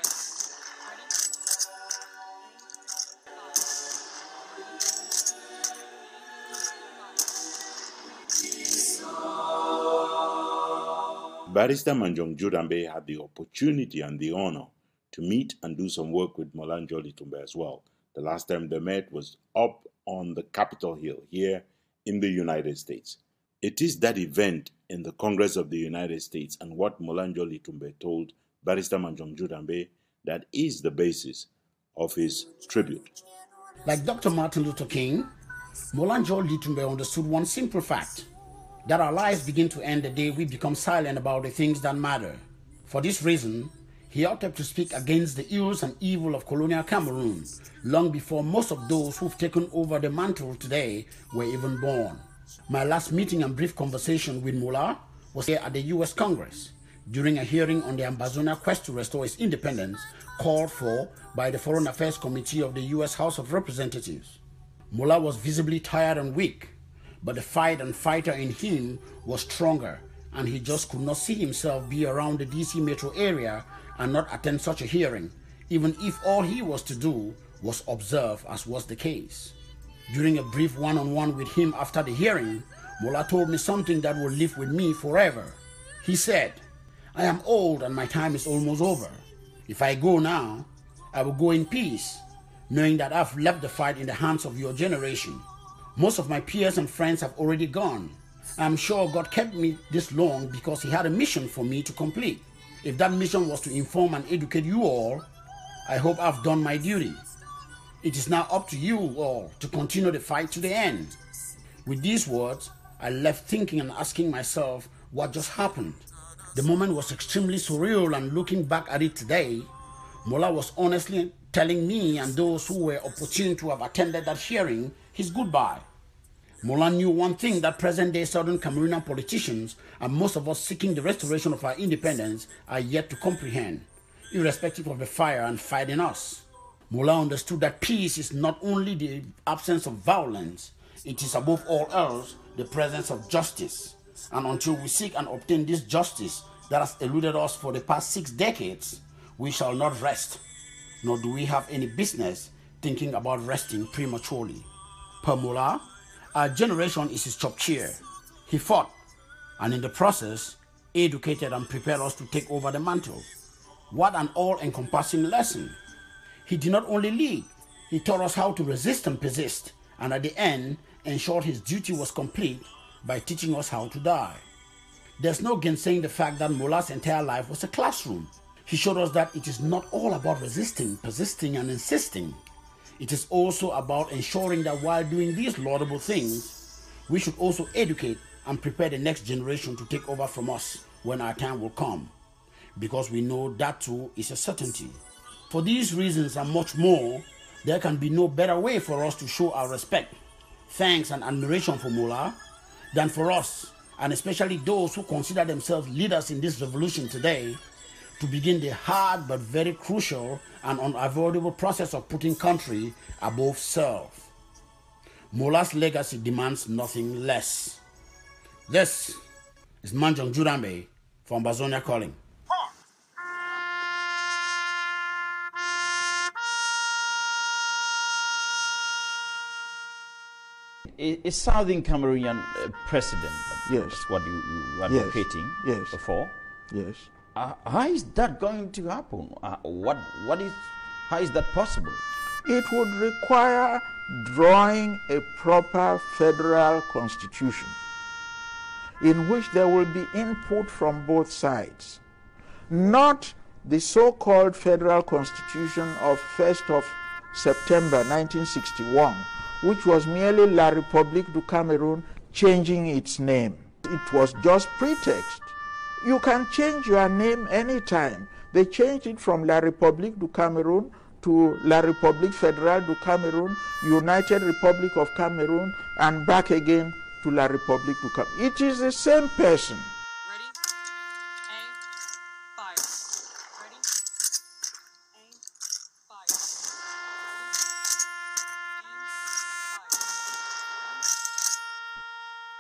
Barrister Manjong Jurambe had the opportunity and the honor to meet and do some work with Molanjo Litumbe as well. The last time they met was up on the Capitol Hill here in the United States. It is that event in the Congress of the United States and what Molanjo Litumbe told Barrister Manjong Jurambe that is the basis of his tribute. Like Dr. Martin Luther King, Molanjo Litumbe understood one simple fact, that our lives begin to end the day we become silent about the things that matter. For this reason, he opted to speak against the ills and evil of colonial Cameroon long before most of those who've taken over the mantle today were even born. My last meeting and brief conversation with Mola was here at the U.S. Congress during a hearing on the Ambazonia quest to restore its independence called for by the Foreign Affairs Committee of the U.S. House of Representatives. Mola was visibly tired and weak, but the fight and fighter in him was stronger, and he just could not see himself be around the DC metro area and not attend such a hearing, even if all he was to do was observe, as was the case. During a brief one-on-one with him after the hearing, Mola told me something that will live with me forever. He said, "I am old and my time is almost over. If I go now, I will go in peace, knowing that I've left the fight in the hands of your generation. Most of my peers and friends have already gone. I'm sure God kept me this long because he had a mission for me to complete. If that mission was to inform and educate you all, I hope I've done my duty. It is now up to you all to continue the fight to the end." With these words, I left thinking and asking myself what just happened. The moment was extremely surreal, and looking back at it today, Mola was honestly telling me and those who were opportune to have attended that hearing his goodbye. Mola knew one thing that present-day Southern Cameroonian politicians and most of us seeking the restoration of our independence are yet to comprehend, irrespective of the fire and fight in us. Mola understood that peace is not only the absence of violence, it is above all else the presence of justice. And until we seek and obtain this justice that has eluded us for the past 6 decades, we shall not rest, nor do we have any business thinking about resting prematurely. Per Mola, our generation is his top chair. He fought, and in the process, educated and prepared us to take over the mantle. What an all-encompassing lesson. He did not only lead, he taught us how to resist and persist, and at the end, ensured his duty was complete by teaching us how to die. There's no gainsaying the fact that Mola's entire life was a classroom. He showed us that it is not all about resisting, persisting, and insisting. It is also about ensuring that while doing these laudable things, we should also educate and prepare the next generation to take over from us when our time will come, because we know that too is a certainty. For these reasons and much more, there can be no better way for us to show our respect, thanks, and admiration for Mola than for us, and especially those who consider themselves leaders in this revolution today, to begin the hard but very crucial and unavoidable process of putting country above self. Mola's legacy demands nothing less. This is Manjong Jurambe for Ambazonia Calling. A Southern Cameroonian president, yes, that's what you were advocating before. Yes. How is that going to happen? How is that possible? It would require drawing a proper federal constitution in which there will be input from both sides, not the so-called federal constitution of 1st of September 1961, which was merely La République du Cameroun changing its name. It was just pretext. You can change your name anytime. They changed it from La République du Cameroun to La République Fédérale du Cameroun, United Republic of Cameroon, and back again to La République du Cameroun. It is the same person. Ready? Aim. Fire. Ready? Aim. Fire.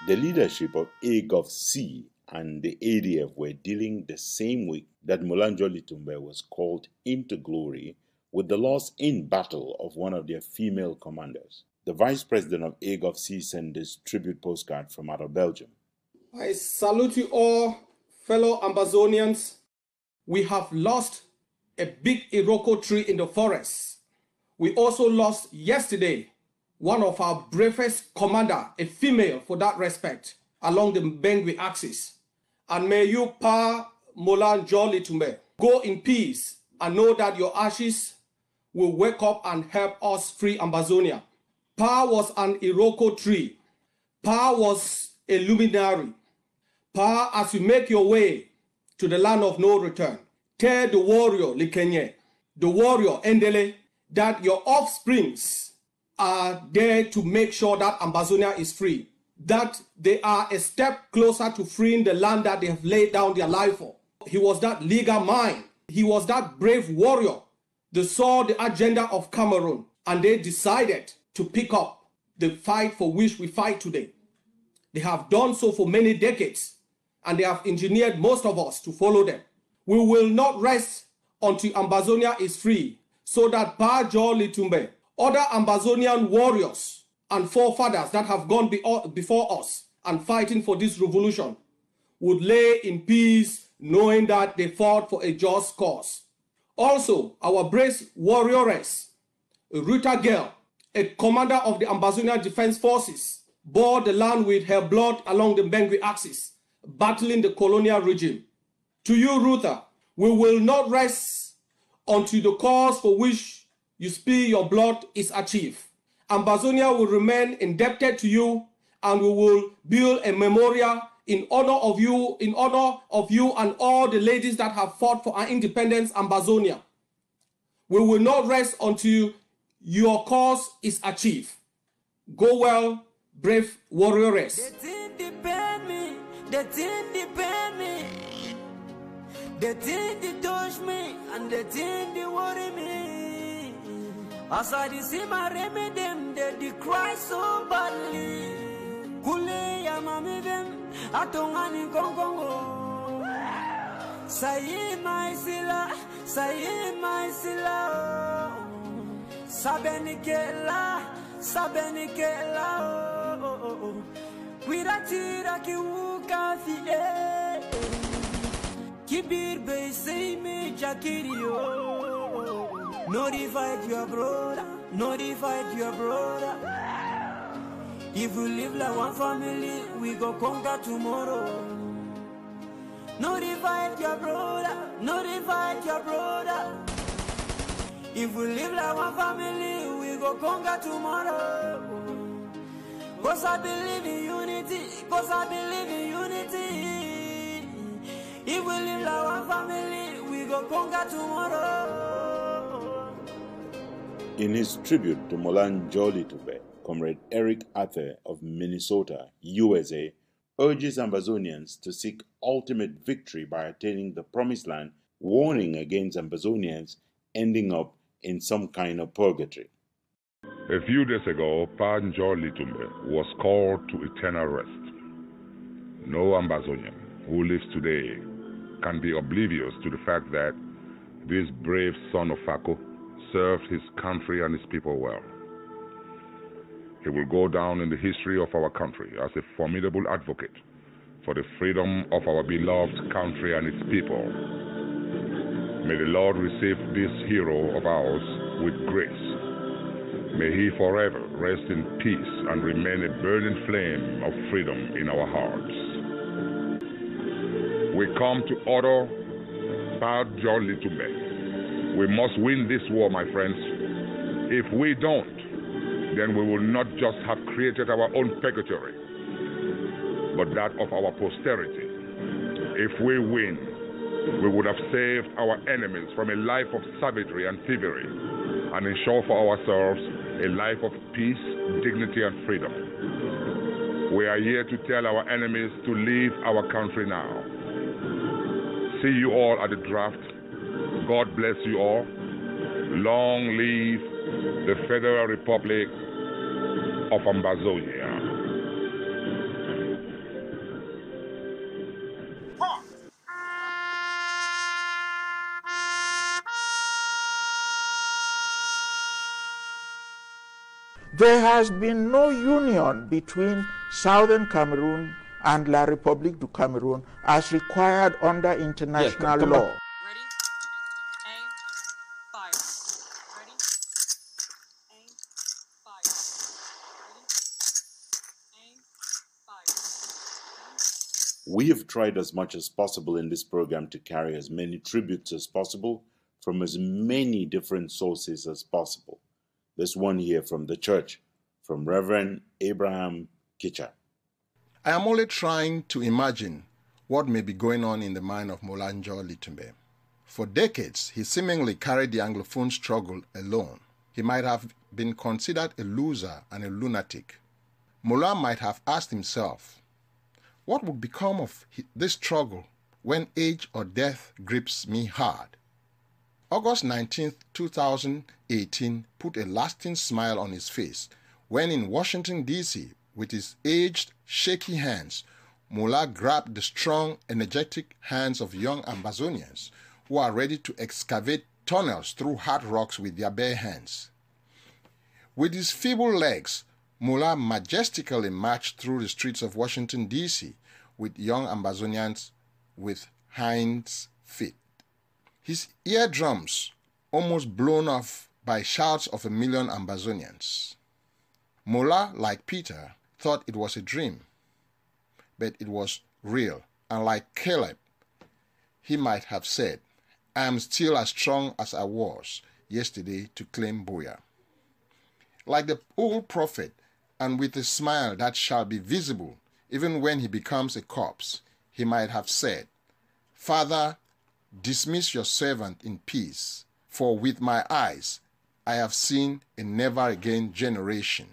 The leadership of AGOV-C and the ADF were dealing the same week that Molanjo Litumbe was called into glory with the loss in battle of one of their female commanders. The vice president of AGOV-C sent this tribute postcard from out of Belgium. I salute you all Fellow Ambazonians, we have lost a big Iroko tree in the forest. We also lost yesterday one of our bravest commander, a female for that respect, along the Bengui axis. And may you, Pa Molanjo Litumbe, go in peace and know that your ashes will wake up and help us free Ambazonia. Pa was an Iroko tree. Pa was a luminary. Pa, as you make your way to the land of no return, tell the warrior Likenye, the warrior Endele, that your offsprings are there to make sure that Ambazonia is free, that they are a step closer to freeing the land that they have laid down their life for. He was that legal mind. He was that brave warrior. They saw the agenda of Cameroon and they decided to pick up the fight for which we fight today. They have done so for many decades and they have engineered most of us to follow them. We will not rest until Ambazonia is free, so that Pa Jo Litumbe, other Ambazonian warriors and forefathers that have gone before us and fighting for this revolution would lay in peace, knowing that they fought for a just cause. Also, our brave warrioress, Ruta Girl, a commander of the Ambazonia Defense Forces, bore the land with her blood along the Bengui axis, battling the colonial regime. To you, Ruta, we will not rest until the cause for which you spill your blood is achieved. Ambazonia will remain indebted to you, and we will build a memorial in honor of you and all the ladies that have fought for our independence, Ambazonia. We will not rest until your cause is achieved. Go well, brave warriors. The thing depend me, the thing depend me, the thing they touch me, and the thing they worry me. As I see my remedy, them, they cry so badly. Kule ya mami them, atongani kongongo. Sayi my sila, sayi my sila. Sabenikela, sabenikela. Wiratira ki ukafiye. Kibir be say me jakirio. Notify your brother, notify your brother. If we live like one family, we go conquer tomorrow. Notify your brother, notify your brother. If we live like one family, we go conquer tomorrow. Cause I believe in unity, cause I believe in unity. If we live like one family, we go conquer tomorrow. In his tribute to Molanjo Litumbe, Comrade Eric Arthur of Minnesota, USA, urges Ambazonians to seek ultimate victory by attaining the promised land, warning against Ambazonians ending up in some kind of purgatory. A few days ago, Pa Jo Litumbe was called to eternal rest. No Ambazonian who lives today can be oblivious to the fact that this brave son of FAKO served his country and his people well. He will go down in the history of our country as a formidable advocate for the freedom of our beloved country and its people. May the Lord receive this hero of ours with grace. May he forever rest in peace and remain a burning flame of freedom in our hearts. We come to order Pa Jo Litumbe. We must win this war, my friends. If we don't, then we will not just have created our own purgatory, but that of our posterity. If we win, we would have saved our enemies from a life of savagery and thievery and ensure for ourselves a life of peace, dignity, and freedom. We are here to tell our enemies to leave our country now. See you all at the draft. God bless you all. Long live the Federal Republic of Ambazonia. There has been no union between Southern Cameroon and La République du Cameroun as required under international law. Ready? Aim. Fire. Ready? Aim. Fire. Ready? Aim. Fire. We have tried as much as possible in this program to carry as many tributes as possible from as many different sources as possible. This one here from the church, from Reverend Abraham Kicha. I am only trying to imagine what may be going on in the mind of Molanjo Litumbe. For decades, he seemingly carried the Anglophone struggle alone. He might have been considered a loser and a lunatic. Mola might have asked himself, what would become of this struggle when age or death grips me hard? August 19, 2018 put a lasting smile on his face when in Washington, D.C., with his aged, shaky hands, Mola grabbed the strong, energetic hands of young Ambazonians who are ready to excavate tunnels through hard rocks with their bare hands. With his feeble legs, Mola majestically marched through the streets of Washington, D.C. with young Ambazonians with hinds feet. His eardrums almost blown off by shouts of 1 million Ambazonians. Mola, like Peter, thought it was a dream, but it was real, and like Caleb, he might have said, I am still as strong as I was yesterday to claim BOYO. Like the old prophet, and with a smile that shall be visible even when he becomes a corpse, he might have said, Father, dismiss your servant in peace, for with my eyes I have seen a never-again generation.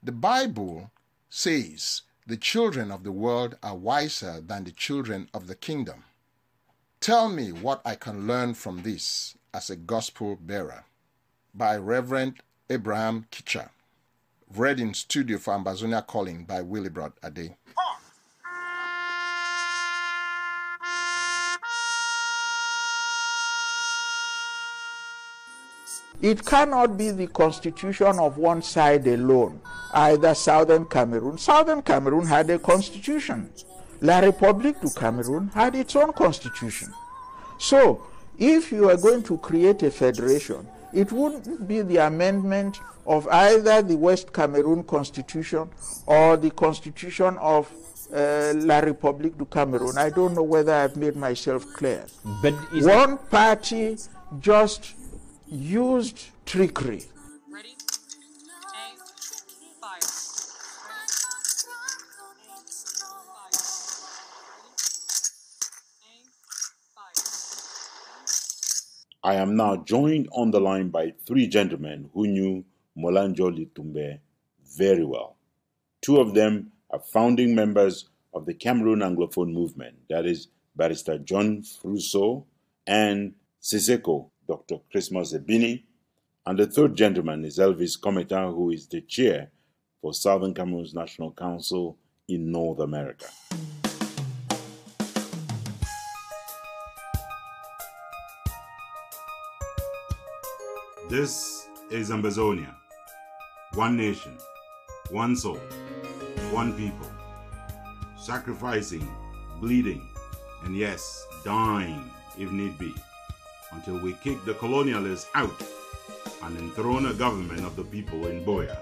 The Bible says the children of the world are wiser than the children of the kingdom. Tell me what I can learn from this as a gospel bearer. By Reverend Abraham Kicha. Read in studio for Ambazonia Calling by Willibrod Ade. It cannot be the constitution of one side alone, either Southern Cameroon. Southern Cameroon had a constitution. La République du Cameroun had its own constitution. So, if you are going to create a federation, it wouldn't be the amendment of either the West Cameroon constitution or the constitution of La République du Cameroun. I don't know whether I've made myself clear. But one party just used trickery. Ready? Aim. Fire. Ready? Aim. Fire. Ready? Aim. Fire. I am now joined on the line by 3 gentlemen who knew Molanjo Litumbe very well. 2 of them are founding members of the Cameroon Anglophone movement, that is Barrister John Frusso and Siseko, Dr. Christmas Ebini, and the 3rd gentleman is Elvis Kometa, who is the chair for Southern Cameroon's National Council in North America. This is Ambazonia. One nation, one soul, one people, sacrificing, bleeding, and yes, dying if need be, until we kick the colonialists out and enthrone a government of the people in BOYO.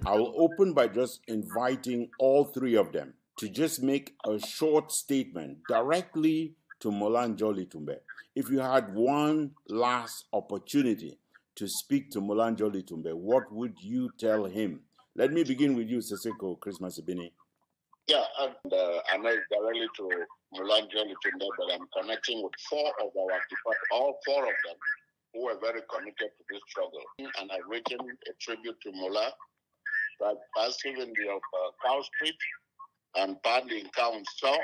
I'll open by just inviting all 3 of them to just make a short statement directly to Molanjo Litumbe. If you had one last opportunity to speak to Molanjo Litumbe, what would you tell him? Let me begin with you, Siseko Christmas Ebini. Yeah, and I'm not directly to Molanjo Litumbe, but I'm connecting with 4 of our departments, all 4 of them, who are very committed to this struggle. And I've written a tribute to Mola, that passive in the Cow Street and partly in Council.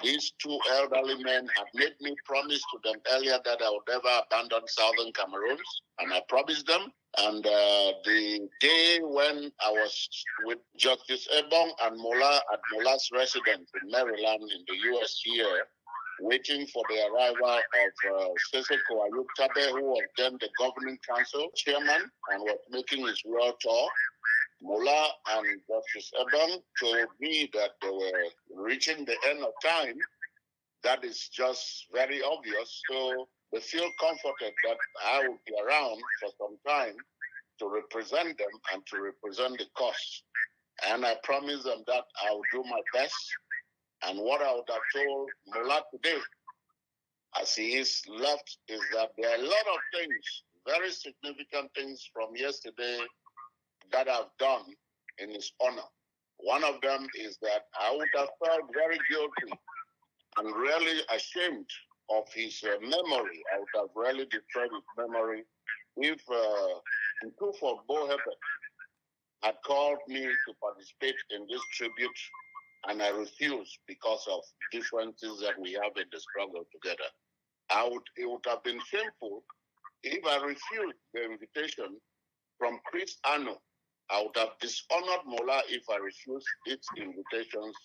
These 2 elderly men had made me promise to them earlier that I would never abandon Southern Cameroon, and I promised them. And the day when I was with Justice Ebong and Mola at Mola's residence in Maryland in the U.S. here, waiting for the arrival of Siseko Ayub Tabe, who was then the governing council chairman and was making his world tour, Mullah and Justice Edon told me that they were reaching the end of time. That is just very obvious. So they feel comforted that I will be around for some time to represent them and to represent the cause. And I promise them that I will do my best. And what I would have told Mullah today, as he is left, is that there are a lot of things, very significant things from yesterday that I've done in his honor. One of them is that I would have felt very guilty and really ashamed of his memory. I would have really destroyed his memory if Ntumfoyn Herbert had called me to participate in this tribute and I refused because of differences that we have in the struggle together. It would have been shameful if I refused the invitation from Chris Anno. I would have dishonored Mullah if I refused its invitations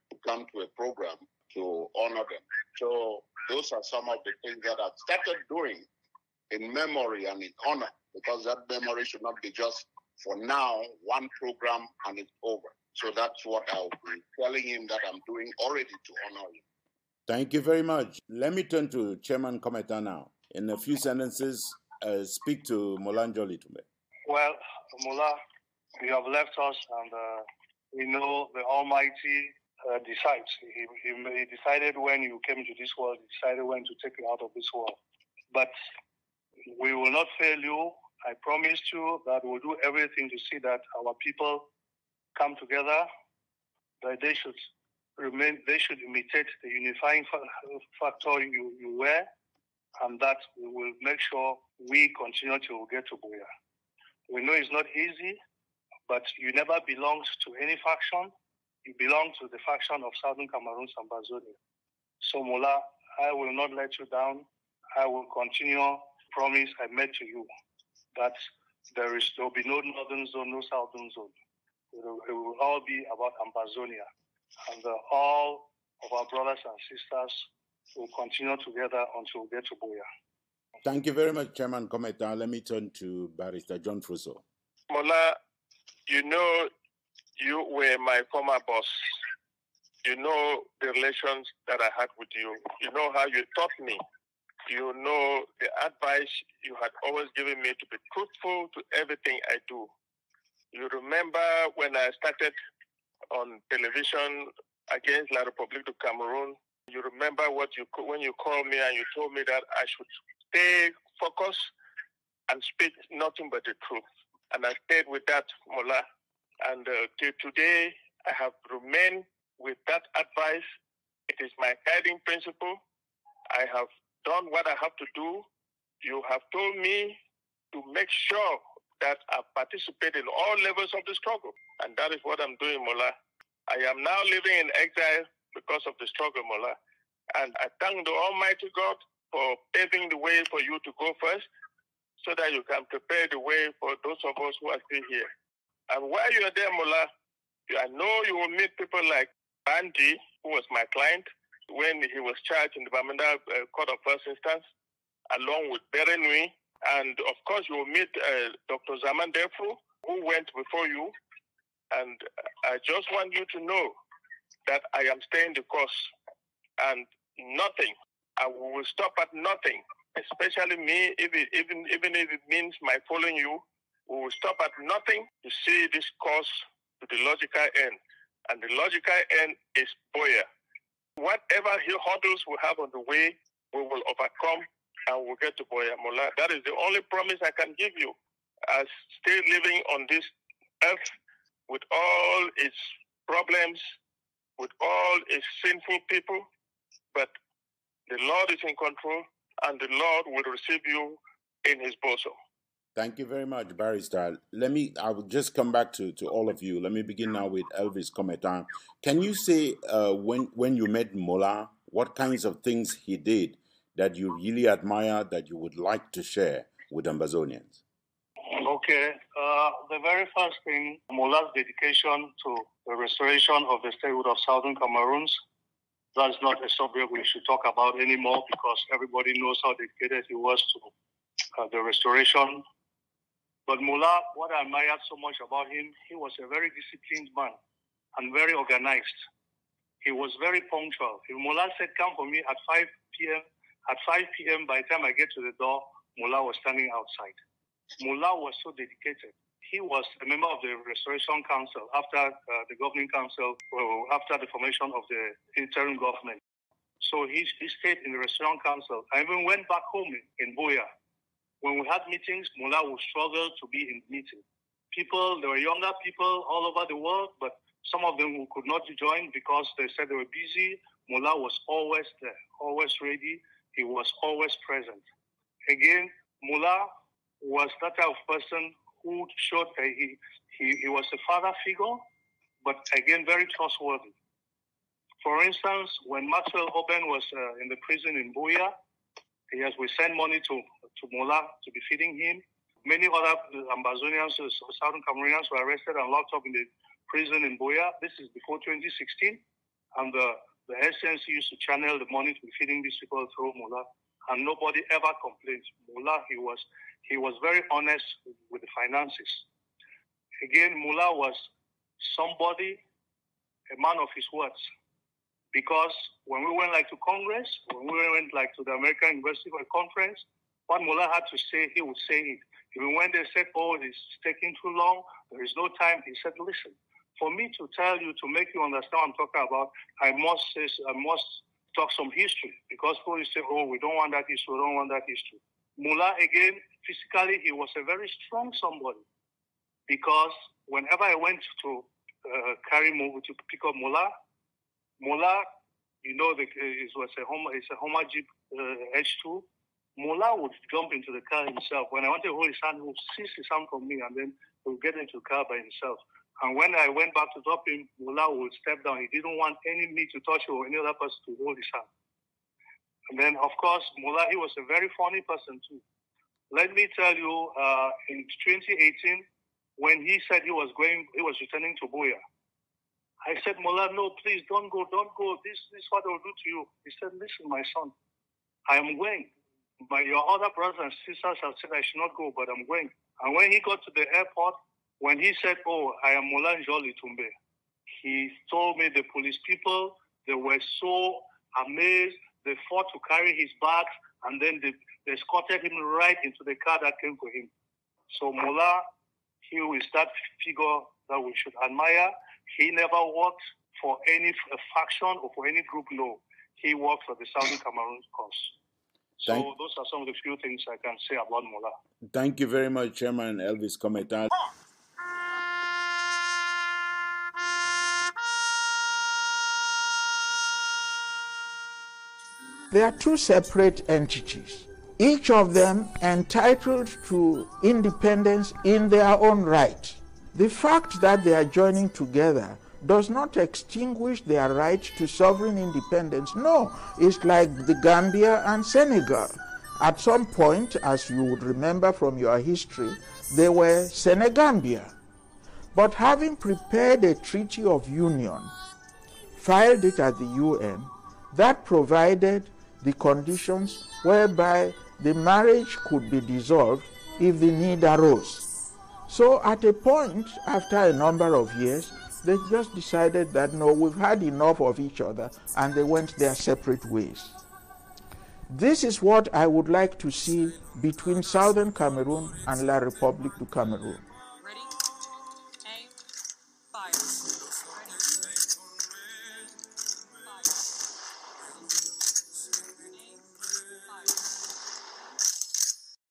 to come to a program to honor them. So those are some of the things that I've started doing in memory and in honor, because that memory should not be just for now, one program and it's over. So that's what I'll be telling him that I'm doing already to honor him. Thank you very much. Let me turn to Chairman Kometa now. In a few sentences, speak to Molanjo Litumbe. Well, Mullah, you have left us, and we know the Almighty decides. He decided when you came into this world, he decided when to take you out of this world. But we will not fail you. I promised you that we'll do everything to see that our people come together, that they should imitate the unifying factor you were, and that we will make sure we continue to get to BOYO. We know it's not easy, but you never belonged to any faction. You belong to the faction of Southern Cameroon's Ambazonia. So Mullah, I will not let you down. I will continue promise I made to you that there will be no northern zone, no southern zone. It will all be about Ambazonia. And all of our brothers and sisters will continue together until we get to BOYO. Thank you very much, Chairman Kometa. Let me turn to Barrister John Fruso. Mullah, you know you were my former boss. You know the relations that I had with you. You know how you taught me. You know the advice you had always given me to be truthful to everything I do. You remember when I started on television against La République du Cameroon. You remember when you called me and you told me that I should stay focused and speak nothing but the truth. And I stayed with that, Mullah. And till today, I have remained with that advice. It is my guiding principle. I have done what I have to do. You have told me to make sure that I participate in all levels of the struggle. And that is what I'm doing, Mullah. I am now living in exile because of the struggle, Mullah. And I thank the Almighty God for paving the way for you to go first so that you can prepare the way for those of us who are still here. And while you are there, Mullah, I know you will meet people like Bandi, who was my client when he was charged in the Bamenda Court of First Instance, along with Berenui. And of course, you will meet Dr. Zaman Defru, who went before you. And I just want you to know that I am staying the course and nothing. I will stop at nothing, especially me, even if it means my following you. We will stop at nothing to see this course to the logical end. And the logical end is BOYO. Whatever hurdles we have on the way, we will overcome and we'll get to BOYO, Mullah. That is the only promise I can give you as still living on this earth with all its problems, with all its sinful people. But the Lord is in control and the Lord will receive you in his bosom. Thank you very much, Barrister. I will just come back to all of you. Let me begin now with Elvis Kometa. Can you say when you met Mullah, what kinds of things he did that you really admire, that you would like to share with Ambazonians? Okay. The very first thing, Mullah's dedication to the restoration of the statehood of Southern Cameroons. That's not a subject we should talk about anymore because everybody knows how dedicated he was to the restoration. But Mullah, what I admired so much about him, he was a very disciplined man and very organized. He was very punctual. If Mullah said, come for me at 5 p.m., at 5 p.m., by the time I get to the door, Mullah was standing outside. Mullah was so dedicated. He was a member of the Restoration Council after the governing council, after the formation of the interim government. So he stayed in the Restoration Council. I even went back home in BOYO. When we had meetings, Mullah would struggle to be in the meeting. There were younger people all over the world, but some of them who could not join because they said they were busy. Mullah was always there, always ready. He was always present. Again, Mullah was that type of person who showed that he was a father figure, but again, very trustworthy. For instance, when Maxwell Oben was in the prison in BOYO, we sent money to Mullah to be feeding him. Many other Ambazonians, Southern Cameroonians were arrested and locked up in the prison in BOYO. This is before 2016. And the SNC used to channel the money to be feeding these people through Mullah. And nobody ever complained. Mullah, he was very honest with the finances. Again, Mullah was somebody, a man of his words. Because when we went to Congress, when we went to the American University for a conference, what Mullah had to say, he would say it. Even when they said, oh, it's taking too long, there is no time, he said, listen, for me to tell you, to make you understand what I'm talking about, I must talk some history. Because people say, oh, we don't want that history, we don't want that history. Mullah, again, physically, he was a very strong somebody. Because whenever I went to to pick up Mullah, you know, it's a Hummer Jeep H2. Mullah would jump into the car himself. When I wanted to hold his hand, he would seize his hand from me, and then he would get into the car by himself. And when I went back to drop him, Mullah would step down. He didn't want me to touch him or any other person to hold his hand. And then, of course, Mullah, he was a very funny person too. Let me tell you, in 2018, when he said he was returning to BOYO, I said, Mullah, no, please don't go. This is what I will do to you. He said, listen, my son, I am going. But your other brothers and sisters have said I should not go, but I'm going. And when he got to the airport, when he said, oh, I am Molanjol Litumbe, he told me the police people, they were so amazed. They fought to carry his bags, and then they escorted him right into the car that came for him. So Mullah, he is that figure that we should admire. He never worked for any faction or for any group, no. He worked for the Southern Cameroon cause. So those are some of the few things I can say about Mullah. Thank you very much, Chairman Elvis Kometa. They are two separate entities, each of them entitled to independence in their own right. The fact that they are joining together does not extinguish their right to sovereign independence. No, it's like the Gambia and Senegal. At some point, as you would remember from your history, they were Senegambia. But having prepared a treaty of union, filed it at the UN, that provided the conditions whereby the marriage could be dissolved if the need arose. So at a point, after a number of years, they just decided that, no, we've had enough of each other, and they went their separate ways. This is what I would like to see between Southern Cameroon and La République du Cameroon. Ready? Aim. Fire.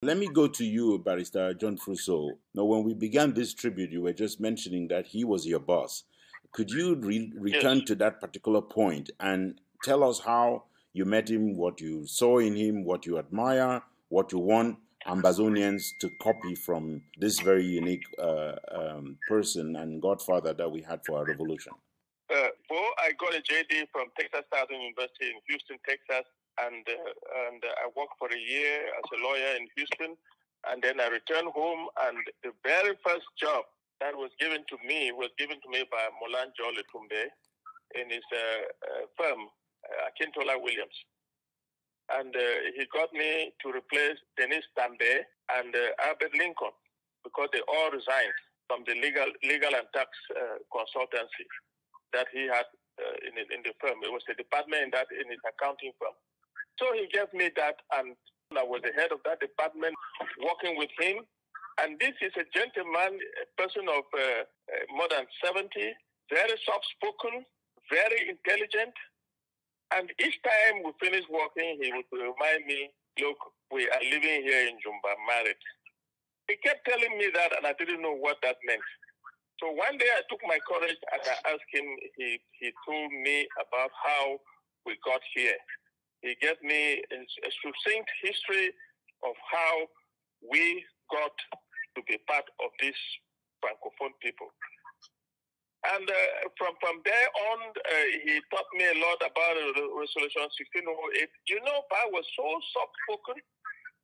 Let me go to you, Barrister John Fruso. Now, when we began this tribute, you were just mentioning that he was your boss. Could you return to that particular point and tell us how you met him, what you saw in him, what you admire, what you want Ambazonians to copy from this very unique person and godfather that we had for our revolution? I got a JD from Texas Southern University in Houston, Texas, and I worked for a year as a lawyer in Houston, and then I returned home, and the very first job that was given to me by Molanjol Litumbe in his firm, Akintola Williams. And he got me to replace Dennis Tambe and Albert Lincoln. because they all resigned from the legal and tax consultancy that he had in the firm. It was the department in his accounting firm. So he gave me that, and I was the head of that department, working with him. And this is a gentleman, a person of more than 70, very soft-spoken, very intelligent. And each time we finish working, he would remind me, look, we are living here in Jumba, married. He kept telling me that, and I didn't know what that meant. So one day I took my courage and I asked him, he told me about how we got here. He gave me a succinct history of how we got to be part of this Francophone people. And from there on, he taught me a lot about Resolution 1608. You know, Pa was so soft-spoken.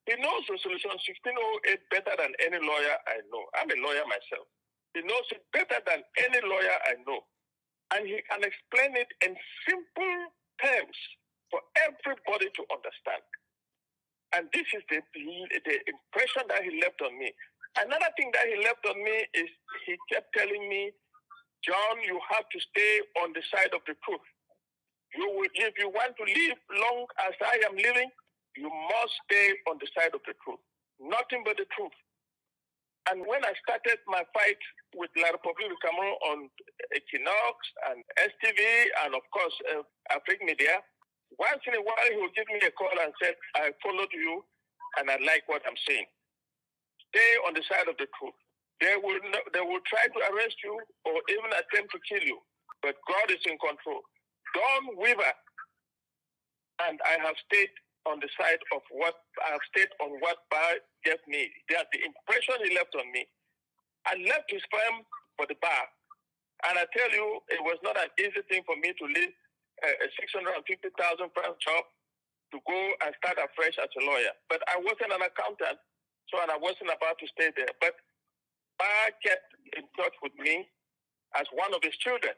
He knows Resolution 1608 better than any lawyer I know. I'm a lawyer myself. He knows it better than any lawyer I know. And he can explain it in simple terms for everybody to understand. And this is the impression that he left on me. Another thing that he left on me is he kept telling me, John, you have to stay on the side of the truth. If you want to live long as I am living, you must stay on the side of the truth. Nothing but the truth. And when I started my fight with La République du Cameroun on Equinox and STV and, of course, Afrique Media, once in a while he would give me a call and said, I followed you and I like what I'm saying. Stay on the side of the truth. They will try to arrest you or even attempt to kill you, but God is in control. Don't waver. And I have stayed on the side of what Bar gave me. That the impression he left on me. I left his firm for the bar. And I tell you, it was not an easy thing for me to leave a 650,000 franc job to go and start afresh as a lawyer. But I wasn't an accountant, and I wasn't about to stay there. But Bar kept in touch with me as one of his children.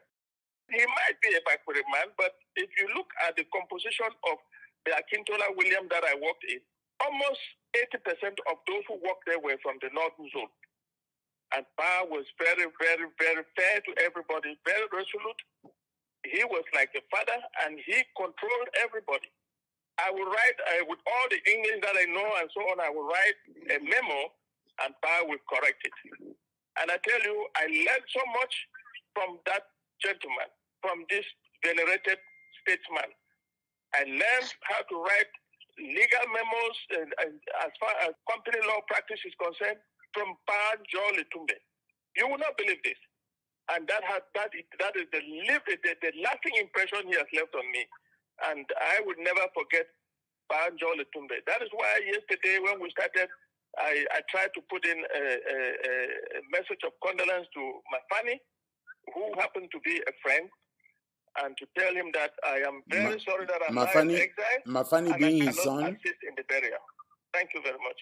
He might be a backward man, but if you look at the composition of the Akintola William that I worked in, almost 80% of those who worked there were from the Northern Zone. And Bar was very, very, very fair to everybody, very resolute. He was like a father, and he controlled everybody. I would write, with all the English that I know and so on, I would write a memo, and Bar would correct it. And I tell you, I learned so much from that gentleman, from this venerated statesman. I learned how to write legal memos and as far as company law practice is concerned from Bar John Litumbe. You will not believe this. And that is the lasting impression he has left on me. And I would never forget Bar John Litumbe. That is why yesterday when we started, I tried to put in a message of condolence to Mafani, who happened to be a friend, and to tell him that I am very sorry that I'm not in exile. Mafani being his son. Assist in the burial. Thank you very much.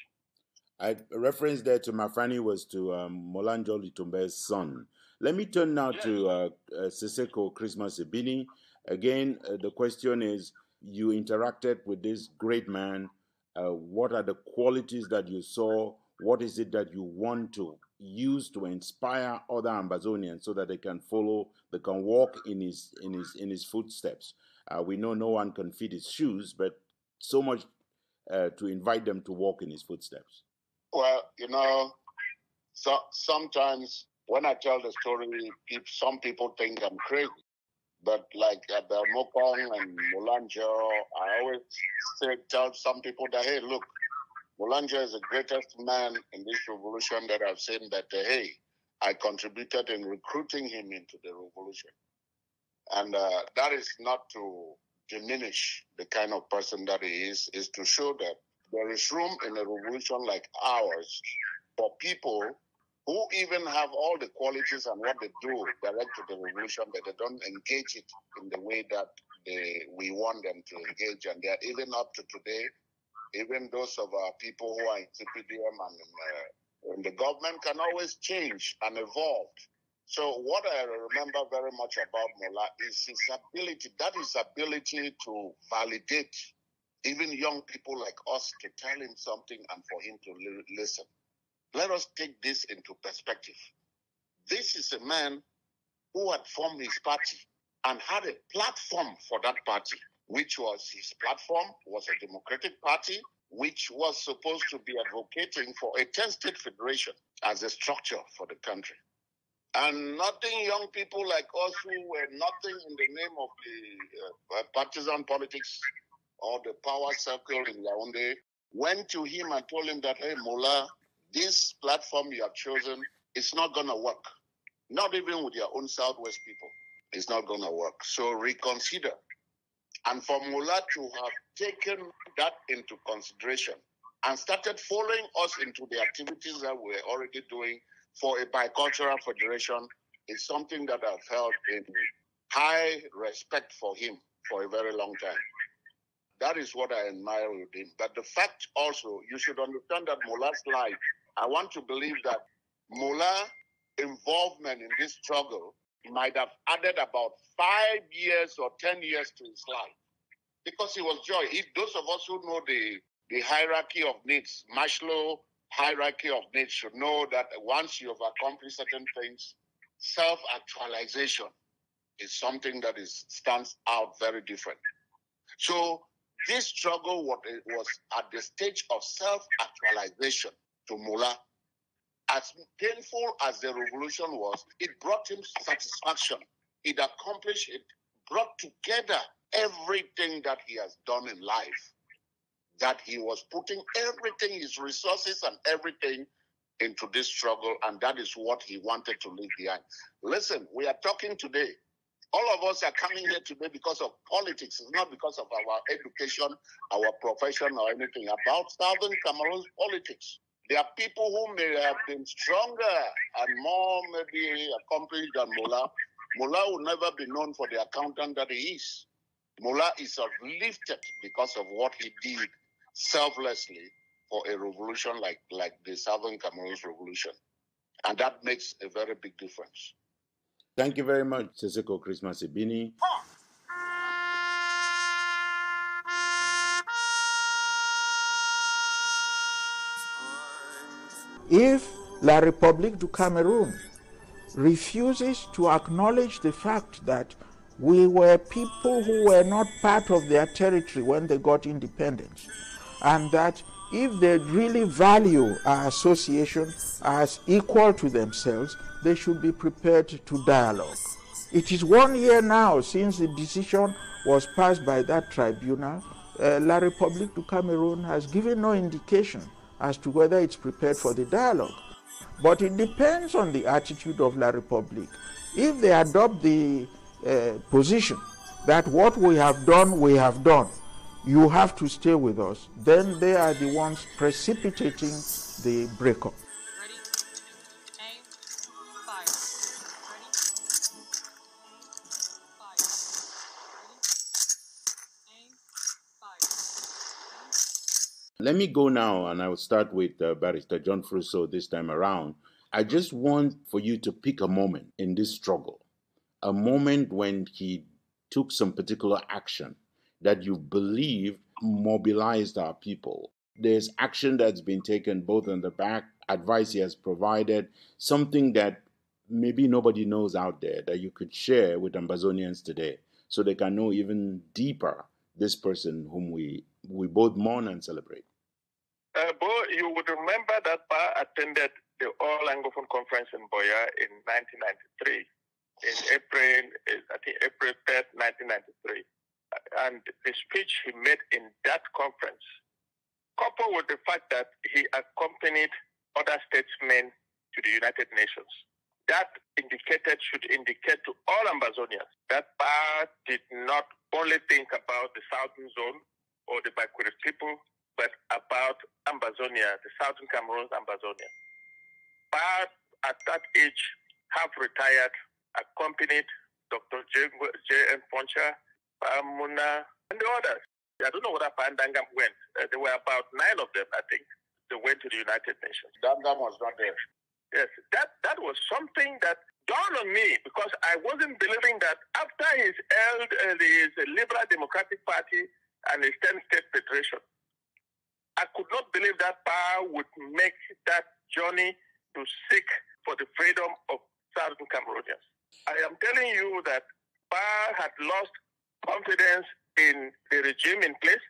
I reference there to Mafani was to Molanjo Litumbe's son. Let me turn now to Siseko Christmas Ebini. Again, the question is, you interacted with this great man. What are the qualities that you saw? What is it that you want to use to inspire other Ambazonians so that they can follow, they can walk in his footsteps? We know no one can fit his shoes, but so much to invite them to walk in his footsteps. Well, you know, sometimes when I tell the story, some people think I'm crazy. But like at the Mokong and Molanjo, I always tell some people that, hey, look, Molanjo is the greatest man in this revolution that I've seen that, hey, I contributed in recruiting him into the revolution. And that is not to diminish the kind of person that he is to show that there is room in a revolution like ours for people who even have all the qualities and what they do direct to the revolution, but they don't engage it in the way that we want them to engage. And they're even up to today, even those of our people who are in CPDM and in the government can always change and evolve. So what I remember very much about Mola is his ability to validate even young people like us, to tell him something and for him to listen. Let us take this into perspective. This is a man who had formed his party and had a platform for that party, which was his platform was a democratic party, which was supposed to be advocating for a 10-state federation as a structure for the country. And nothing young people like us who were nothing in the name of the partisan politics or the power circle in Yaoundé went to him and told him that, hey, Mullah, this platform you have chosen is not going to work. Not even with your own Southwest people. It's not going to work. So reconsider. And for Mullah to have taken that into consideration and started following us into the activities that we're already doing for a bicultural federation is something that I've held in high respect for him for a very long time. That is what I admire with him. But the fact also, you should understand that Mullah's life, I want to believe that Mullah's involvement in this struggle might have added about 5 years or 10 years to his life. Because he was joy. Those of us who know the hierarchy of needs, Maslow hierarchy of needs, should know that once you have accomplished certain things, self-actualization is something that stands out very different. So this struggle was at the stage of self-actualization to Mullah. As painful as the revolution was, it brought him satisfaction. It accomplished, it brought together everything that he has done in life, that he was putting everything, his resources and everything into this struggle, and that is what he wanted to leave behind. Listen, we are talking today. All of us are coming here today because of politics. It's not because of our education, our profession, or anything. About Southern Cameroon's politics. There are people who may have been stronger and more maybe accomplished than Mullah. Mullah will never be known for the accountant that he is. Mullah is uplifted because of what he did selflessly for a revolution like the Southern Cameroon's revolution. And that makes a very big difference. Thank you very much, Seseko Christmas Ibini. If La République du Cameroun refuses to acknowledge the fact that we were people who were not part of their territory when they got independence, and that if they really value our association as equal to themselves, they should be prepared to dialogue. It is 1 year now since the decision was passed by that tribunal. La République du Cameroun has given no indication as to whether it's prepared for the dialogue. But it depends on the attitude of La République. If they adopt the position that what we have done, you have to stay with us, then they are the ones precipitating the breakup. Ready? Aim. Fire. Ready? Fire. Ready? Aim. Fire. Let me go now, and I will start with Barrister John Frusso this time around. I just want for you to pick a moment in this struggle, a moment when he took some particular action that you believe mobilized our people. There's action that's been taken both on the back, advice he has provided, something that maybe nobody knows out there that you could share with Ambazonians today so they can know even deeper this person whom we both mourn and celebrate. Bo, you would remember that Pa attended the All Anglophone Conference in BOYO in 1993, in April 3rd, 1993. And the speech he made in that conference, coupled with the fact that he accompanied other statesmen to the United Nations, that should indicate to all Ambazonians that Pa did not only think about the Southern Zone or the Bakwiri people, but about Ambazonia, the Southern Cameroon's Ambazonia. Pa, at that age, have retired, accompanied Dr. J.M. Poncha, Muna, and the others. I don't know whether Pandangam went. There were about 9 of them, I think. They went to the United Nations. Dangam was not there. Yes, that was something that dawned on me because I wasn't believing that after his Liberal Democratic Party and his 10-state federation, I could not believe that Pa would make that journey to seek for the freedom of Southern Cameroonians. I am telling you that PA had lost confidence in the regime in place,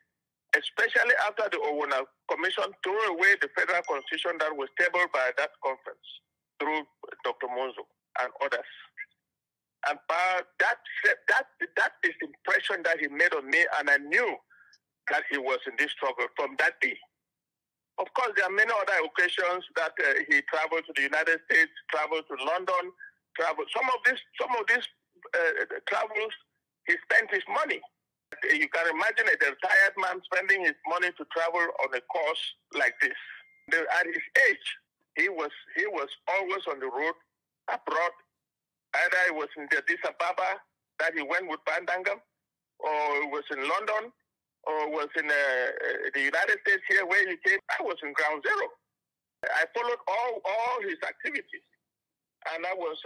especially after the Owona Commission threw away the federal constitution that was tabled by that conference through Dr. Monzo and others. And that is the impression that he made on me, and I knew that he was in this struggle from that day. Of course, there are many other occasions that he traveled to the United States, traveled to London, traveled. Some of these travels, he spent his money. You can imagine a retired man spending his money to travel on a course like this. At his age, he was always on the road abroad. Either it was in Addis Ababa that he went with Bandangam, or it was in London, or was in the United States here where he came. I was in ground zero. I followed all his activities, and I was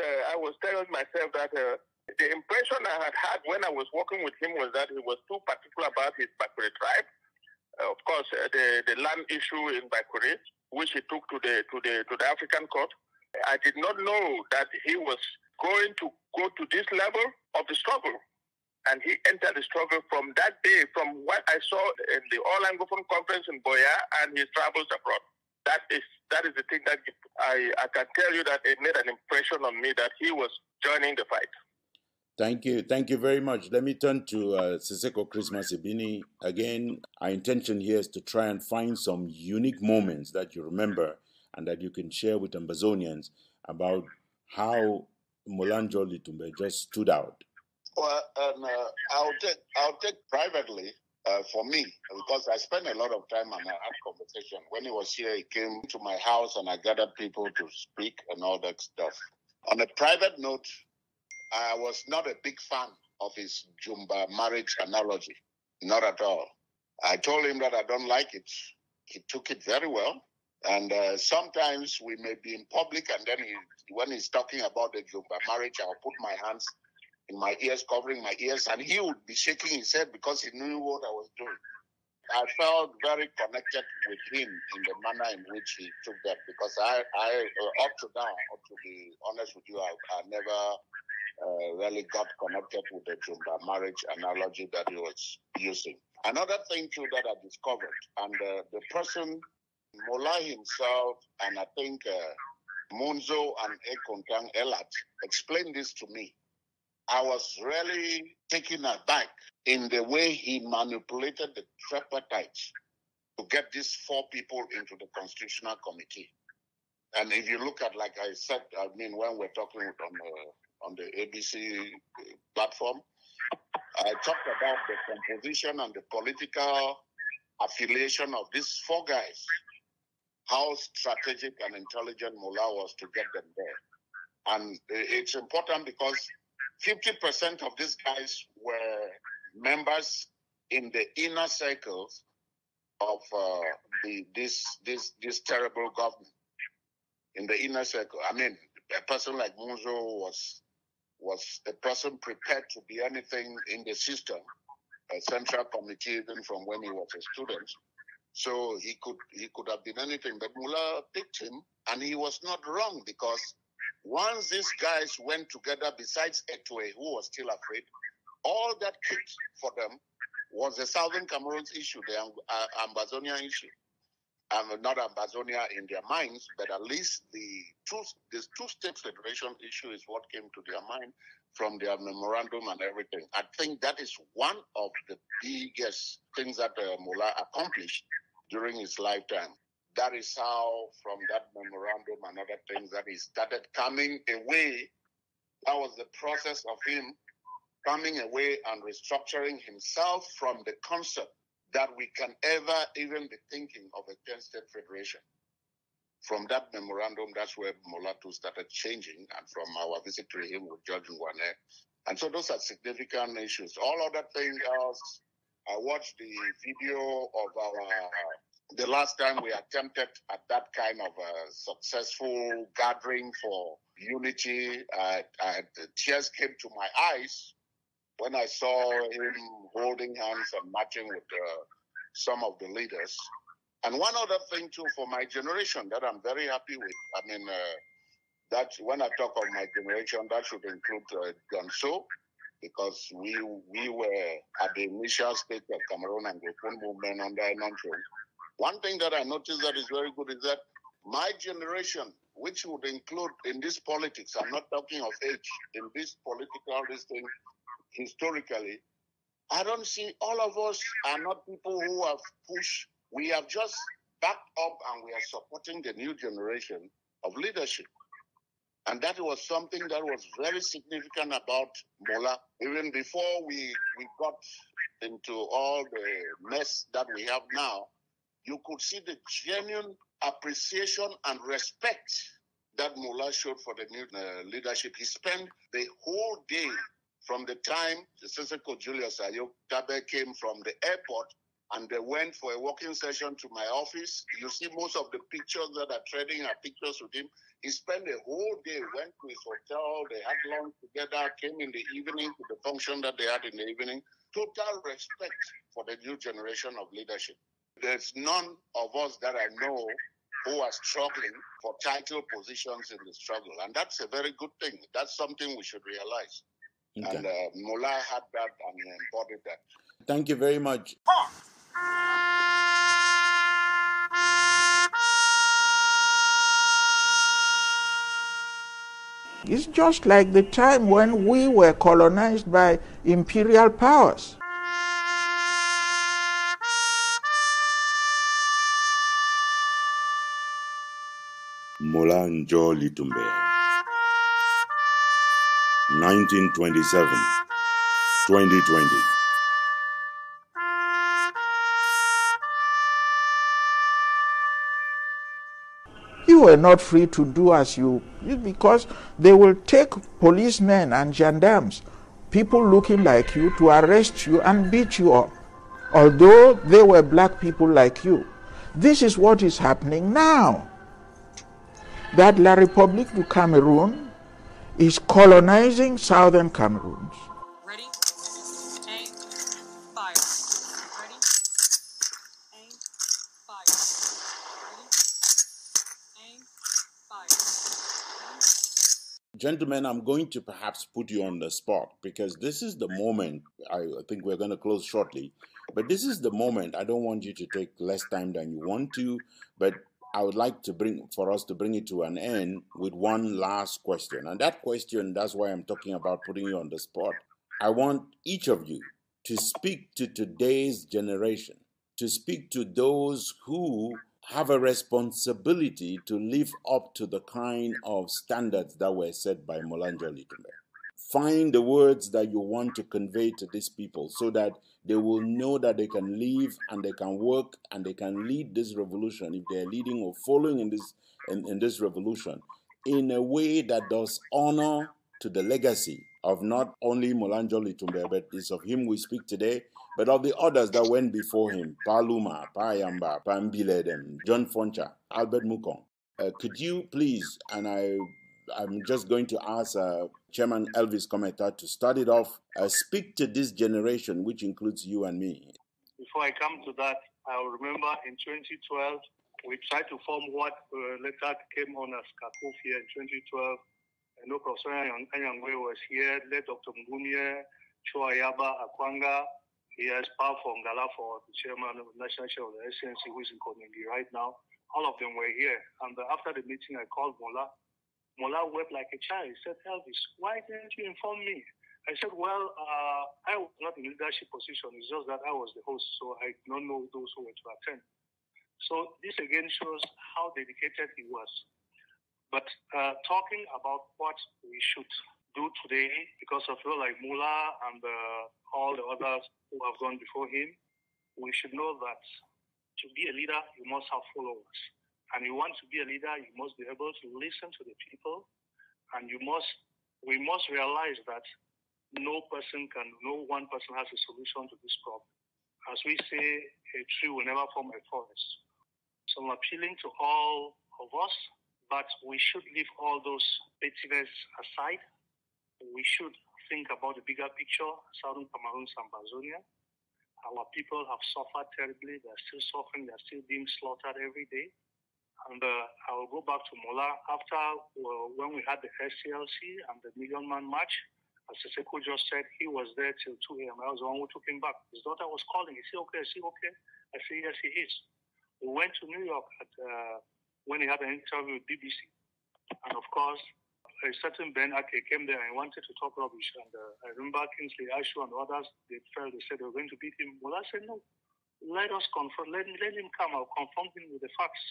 telling myself that the impression I had when I was working with him was that he was too particular about his Bakure tribe. Of course, the land issue in Bakure, which he took to the African court. I did not know that he was going to go to this level of the struggle. And he entered the struggle from that day, from what I saw in the All Anglophone Conference in Boya and his travels abroad. That is the thing that I can tell you that it made an impression on me that he was joining the fight. Thank you very much. Let me turn to Siseko Christmas Ibini. Again, our intention here is to try and find some unique moments that you remember and that you can share with Ambazonians about how Molanjo Litumbe just stood out. Well, I'll take privately for me, because I spent a lot of time and I had conversation. When he was here, he came to my house and I gathered people to speak and all that stuff. On a private note, I was not a big fan of his Jumba marriage analogy. Not at all. I told him that I don't like it. He took it very well. And sometimes we may be in public, and then when he's talking about the Jumba marriage, I'll put my hands in my ears, covering my ears, and he would be shaking his head because he knew what I was doing. I felt very connected with him in the manner in which he took that, because I up to now, to be honest with you, I never really got connected with the Jumba marriage analogy that he was using. Another thing too that I discovered, and the person, Mola himself, and I think Monzo and Ekontang Elat explained this to me. I was really taken aback in the way he manipulated the tripartite to get these 4 people into the Constitutional Committee. And if you look at, like I said, I mean, when we're talking on the ABC platform, I talked about the composition and the political affiliation of these 4 guys, how strategic and intelligent Mullah was to get them there. And it's important because 50% of these guys were members in the inner circles of this terrible government. In the inner circle, I mean, a person like Monzo was a person prepared to be anything in the system, a central committee, even from when he was a student. So he could have been anything, but Mullah picked him, and he was not wrong, because once these guys went together, besides Etwe, who was still afraid, all that kicked for them was the Southern Cameroon's issue, the Ambazonia issue. Not Ambazonia in their minds, but at least this two-state federation issue is what came to their mind from their memorandum and everything. I think that is one of the biggest things that Mullah accomplished during his lifetime. That is how, from that memorandum and other things, that he started coming away. That was the process of him coming away and restructuring himself from the concept that we can ever even be thinking of a 10-state federation. From that memorandum, that's where Mullah too started changing, and from our visit to him with George Ngwane. And so those are significant issues. All other things else, I watched the video of the last time we attempted at that kind of a successful gathering for unity. The tears came to my eyes when I saw him holding hands and marching with some of the leaders. And one other thing too for my generation that I'm very happy with. I mean, that when I talk of my generation, that should include John So, because we were at the initial stage of Cameroon and Anglophone movement under Ntumfoyn. One thing that I noticed that is very good is that my generation, which would include in this politics, I'm not talking of age, in this this thing, historically, I don't see, all of us are not people who have pushed. We have just backed up and we are supporting the new generation of leadership. And that was something that was very significant about Mola. Even before we got into all the mess that we have now, you could see the genuine appreciation and respect that Mola showed for the new leadership. He spent the whole day from the time the Seseko Julius Ayotabe came from the airport and they went for a walking session to my office. You see most of the pictures that are trending are pictures with him. He spent the whole day, went to his hotel, they had lunch together, came in the evening to the function that they had in the evening. Total respect for the new generation of leadership. There's none of us that I know who are struggling for title positions in the struggle. And that's a very good thing. That's something we should realize. Okay. And Mola had that and embodied that. Thank you very much. It's just like the time when we were colonized by imperial powers. Mola Njo Litumbe, 1927, 2020. You were not free to do as you, because they will take policemen and gendarmes, people looking like you, to arrest you and beat you up, although they were black people like you. This is what is happening now. That La République du Cameroon is colonizing southern Cameroons. Ready, aim, fire. Ready, aim, fire. Ready, aim, fire. Gentlemen, I'm going to perhaps put you on the spot because this is the moment. I think we're going to close shortly, but this is the moment. I don't want you to take less time than you want to, but I would like to bring it to an end with one last question. And that question, that's why I'm talking about putting you on the spot. I want each of you to speak to today's generation, to speak to those who have a responsibility to live up to the kind of standards that were set by Mola Njo Litumbe. Find the words that you want to convey to these people so that they will know that they can live and they can work and they can lead this revolution, if they're leading or following in this revolution, in a way that does honor to the legacy of not only Mola Njo Litumbe, but it's of him we speak today, but of the others that went before him, Pa Luma, Pa Yamba, Pa Mbiledem, John Foncha, Albert Mukong. Could you please, and I'm just going to ask Chairman Elvis Kometa to start it off, speak to this generation, which includes you and me. Before I come to that, I remember in 2012, we tried to form what later came on as KUPE here in 2012. I know Professor Anyangwe was here, led Dr. Mgumye, Chuayaba, Akwanga. He has power from Gala for the chairman of the National Chair of the SNC, who is in Konigi right now. All of them were here. And after the meeting, I called Mola. Mola wept like a child. He said, Elvis, why didn't you inform me? I said, well, I was not in leadership position. It's just that I was the host, so I don't know those who were to attend. So this again shows how dedicated he was. But talking about what we should do today, because of people like Mola and all the others who have gone before him, we should know that to be a leader, you must have followers. And you want to be a leader, you must be able to listen to the people, and we must realize that no one person has a solution to this problem. As we say, a tree will never form a forest. So I'm appealing to all of us, but we should leave all those pettiness aside. We should think about the bigger picture, Southern Cameroon, Ambazonia. Our people have suffered terribly. They're still suffering. They're still being slaughtered every day. And I will go back to Mola after when we had the SCLC and the Million Man March. As Seseko just said, he was there till 2 a.m. I was the one who took him back. His daughter was calling. Is he okay? Is he okay? I said, yes, he is. We went to New York when he had an interview with BBC. And of course, a certain Ben Ake came there and wanted to talk rubbish. And I remember Kingsley Ashu and others, they said they were going to beat him. Well, I said, no, let us confront, let him come. I'll confront him with the facts.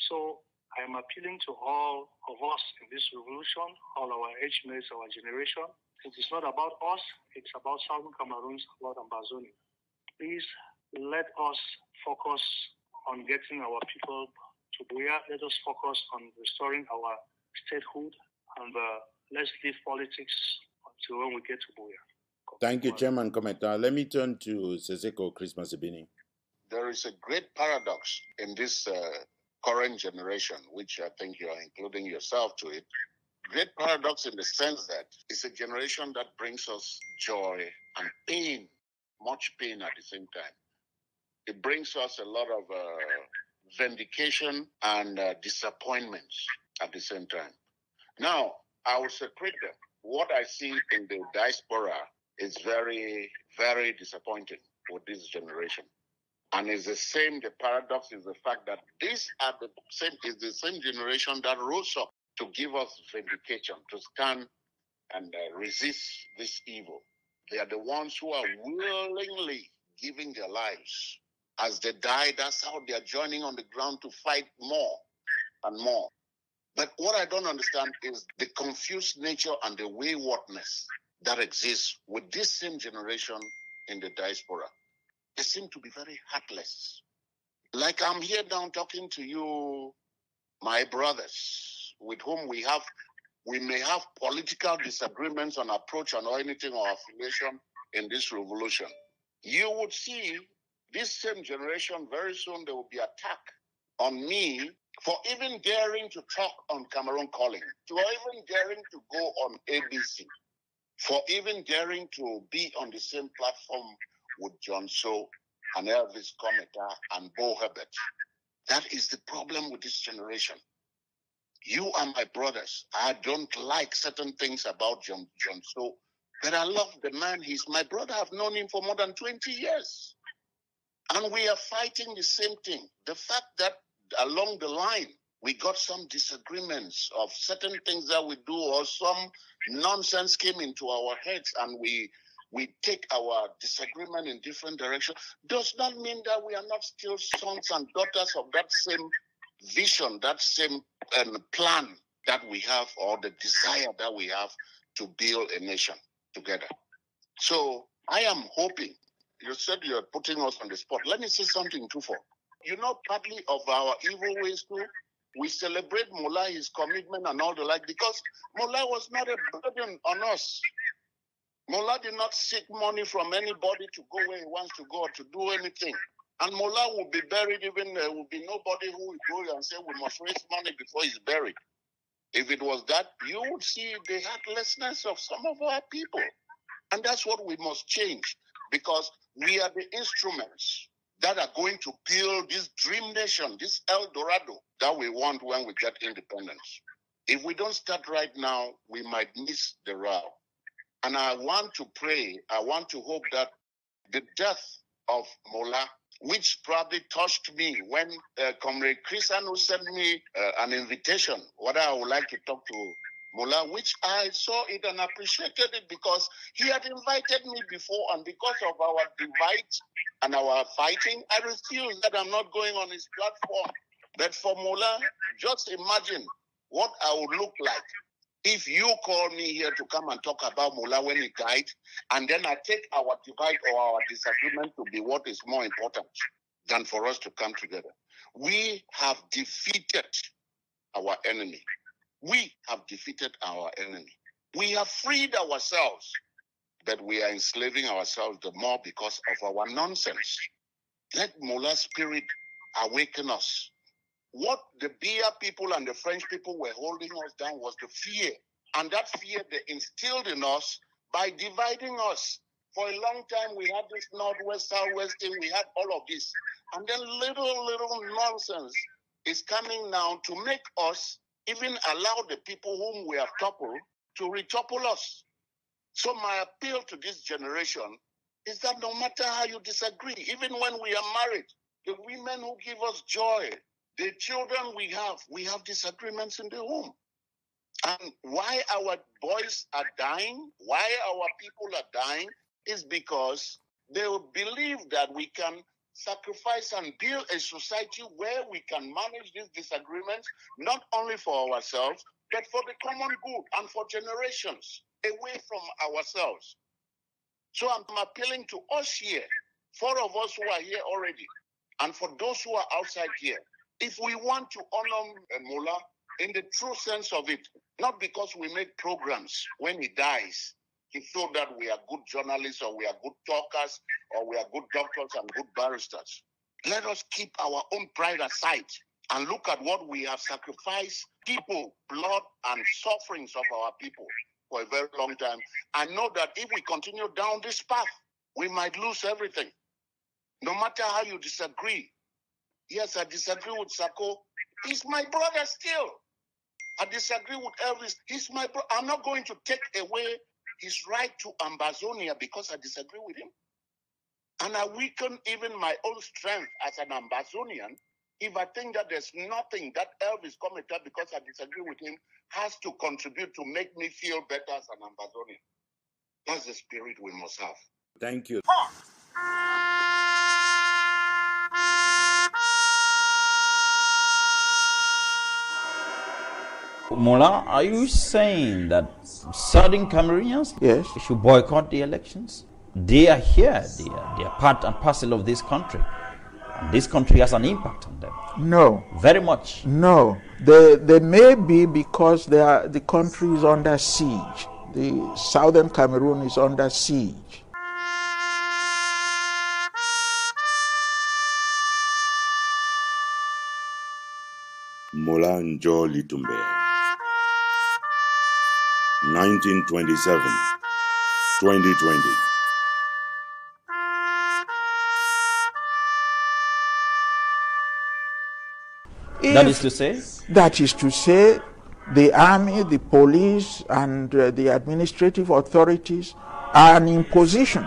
So I am appealing to all of us in this revolution, all our age mates, our generation. It is not about us, it's about Southern Cameroon, about Ambazonia. Please let us focus on getting our people to BOYO. Let us focus on restoring our statehood, and let's leave politics until when we get to BOYO. Thank you, Chairman Kometa. Let me turn to Seseko Christmas Ebini. There is a great paradox in this current generation, which I think you are including yourself to it. Great paradox in the sense that it's a generation that brings us joy and pain, much pain at the same time. It brings us a lot of vindication and disappointments at the same time. Now, I will separate them. What I see in the diaspora is very, very disappointing with this generation. And it's the same, the paradox is the fact that these are the same generation that rose up to give us vindication, to stand and resist this evil. They are the ones who are willingly giving their lives. As they die, that's how they are joining on the ground to fight more and more. But what I don't understand is the confused nature and the waywardness that exists with this same generation in the diaspora. They seem to be very heartless. Like I'm here now talking to you, my brothers, with whom we may have political disagreements on approach or anything or affiliation in this revolution. You would see this same generation very soon, there will be attack on me for even daring to talk on Cameroon Calling, for even daring to go on ABC, for even daring to be on the same platform with John So and Elvis Kometa and Bo Herbert. That is the problem with this generation. You are my brothers. I don't like certain things about John So, but I love the man. He's my brother. I've known him for more than 20 years. And we are fighting the same thing. The fact that along the line, we got some disagreements of certain things that we do, or some nonsense came into our heads and we take our disagreement in different directions, does not mean that we are not still sons and daughters of that same vision, that same plan that we have, or the desire that we have to build a nation together. So I am hoping, you said you're putting us on the spot. Let me say something too. You know, partly of our evil ways too, we celebrate Mola, his commitment and all the like, because Mola was not a burden on us. Mola did not seek money from anybody to go where he wants to go or to do anything. And Mola will be buried, even there will be nobody who will go and say we must raise money before he's buried. If it was that, you would see the heartlessness of some of our people. And that's what we must change, because we are the instruments that are going to build this dream nation, this El Dorado that we want when we get independence. If we don't start right now, we might miss the route. And I want to pray, I want to hope that the death of Mola, which probably touched me when Comrade Chris Anu sent me an invitation, whether I would like to talk to Mola, which I saw it and appreciated it because he had invited me before, and because of our divide and our fighting, I refused that I'm not going on his platform. But for Mola, just imagine what I would look like if you call me here to come and talk about Mola when he died, and then I take our divide or our disagreement to be what is more important than for us to come together. We have defeated our enemy. We have defeated our enemy. We have freed ourselves, but we are enslaving ourselves the more because of our nonsense. Let Mola's spirit awaken us. What the Bia people and the French people were holding us down was the fear. And that fear they instilled in us by dividing us. For a long time, we had this Northwest, Southwest thing. We had all of this. And then little nonsense is coming now to make us even allow the people whom we have toppled to retopple us. So my appeal to this generation is that no matter how you disagree, even when we are married, the women who give us joy, the children we have disagreements in the home. And why our boys are dying, why our people are dying, is because they believe that we can sacrifice and build a society where we can manage these disagreements, not only for ourselves, but for the common good and for generations away from ourselves. So I'm appealing to us here, 4 of us who are here already, and for those who are outside here, if we want to honor Mullah in the true sense of it, not because we make programs when he dies to show that we are good journalists or we are good talkers or we are good doctors and good barristers. Let us keep our own pride aside and look at what we have sacrificed, people, blood and sufferings of our people for a very long time. I know that if we continue down this path, we might lose everything. No matter how you disagree. Yes, I disagree with FAKO. He's my brother still. I disagree with Elvis. He's my brother. I'm not going to take away his right to Ambazonia because I disagree with him. And I weaken even my own strength as an Ambazonian if I think that there's nothing that Elvis commented because I disagree with him has to contribute to make me feel better as an Ambazonian. That's the spirit we must have. Thank you. Mullah, are you saying that Southern Cameroonians should boycott the elections? They are here, they are part and parcel of this country. And this country has an impact on them. No. Very much. No. They may be because the country is under siege. The Southern Cameroon is under siege. Mullah Litumbe, 1927, 2020. That is to say? That is to say, the army, the police, and the administrative authorities are an imposition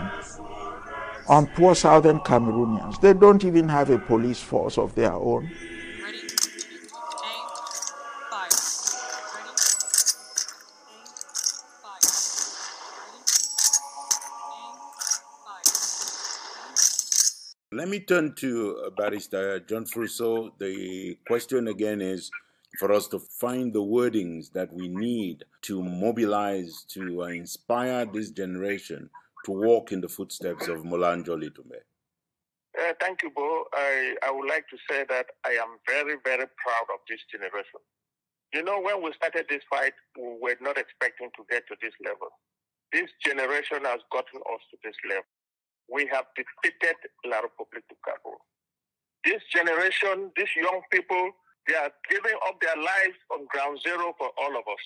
on poor Southern Cameroonians. They don't even have a police force of their own. Ready? Aim. Fire. Ready? Aim. Fire. Ready? Aim. Fire. Let me turn to Barrister John Fruso. The question again is for us to find the wordings that we need to mobilize, to inspire this generation to walk in the footsteps of Mullah Litumbe. Thank you, Bo. I would like to say that I am very, very proud of this generation. You know, when we started this fight, we were not expecting to get to this level. This generation has gotten us to this level. We have defeated La République du Congo. This generation, these young people, they are giving up their lives on ground zero for all of us.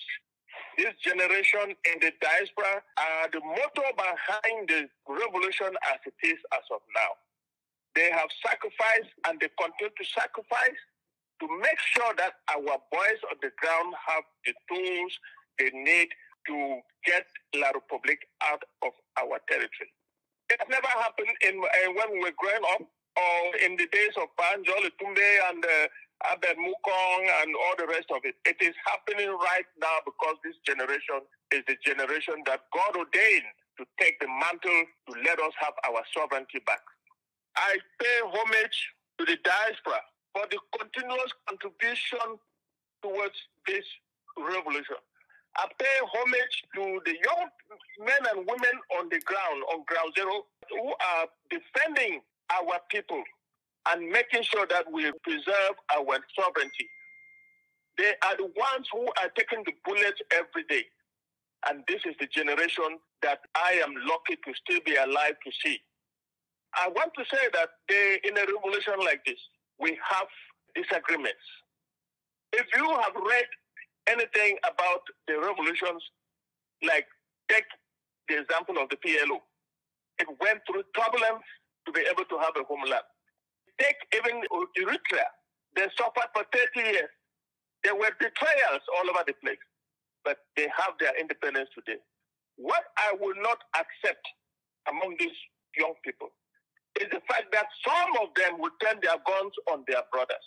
This generation in the diaspora are the motor behind the revolution as it is as of now. They have sacrificed and they continue to sacrifice to make sure that our boys on the ground have the tools they need to get La République out of our territory. It never happened when we were growing up or in the days of Banjo Litumbe and Abed Mukong and all the rest of it. It is happening right now because this generation is the generation that God ordained to take the mantle to let us have our sovereignty back. I pay homage to the diaspora for the continuous contribution towards this revolution. I pay homage to the young men and women on the ground, on ground zero, who are defending our people and making sure that we preserve our sovereignty. They are the ones who are taking the bullets every day. And this is the generation that I am lucky to still be alive to see. I want to say that in a revolution like this, we have disagreements. If you have read anything about the revolutions, like take the example of the PLO. it went through turbulence to be able to have a homeland. Take even Eritrea. They suffered for 30 years. There were betrayals all over the place, but they have their independence today. What I will not accept among these young people is the fact that some of them will turn their guns on their brothers.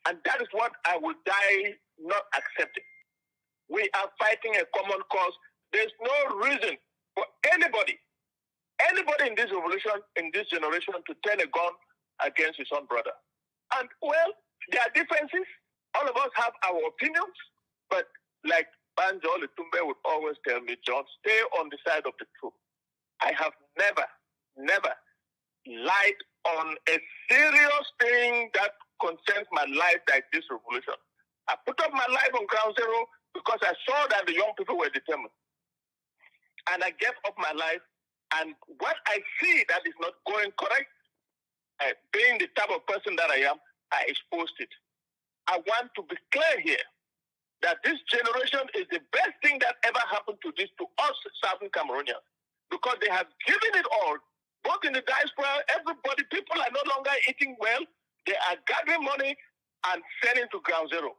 And that is what I will die not accepting. We are fighting a common cause. There's no reason for anybody in this revolution, in this generation, to turn a gun against his own brother. And, well, there are differences. All of us have our opinions, but like Banjo Litumbe would always tell me, John, stay on the side of the truth. I have never lied on a serious thing that concerns my life like this revolution. I put up my life on ground zero because I saw that the young people were determined. And I gave up my life, and what I see that is not going correct, being the type of person that I am, I exposed it. I want to be clear here that this generation is the best thing that ever happened to us Southern Cameroonians, because they have given it all, both in the diaspora, everybody, people are no longer eating well, they are gathering money and sending to ground zero.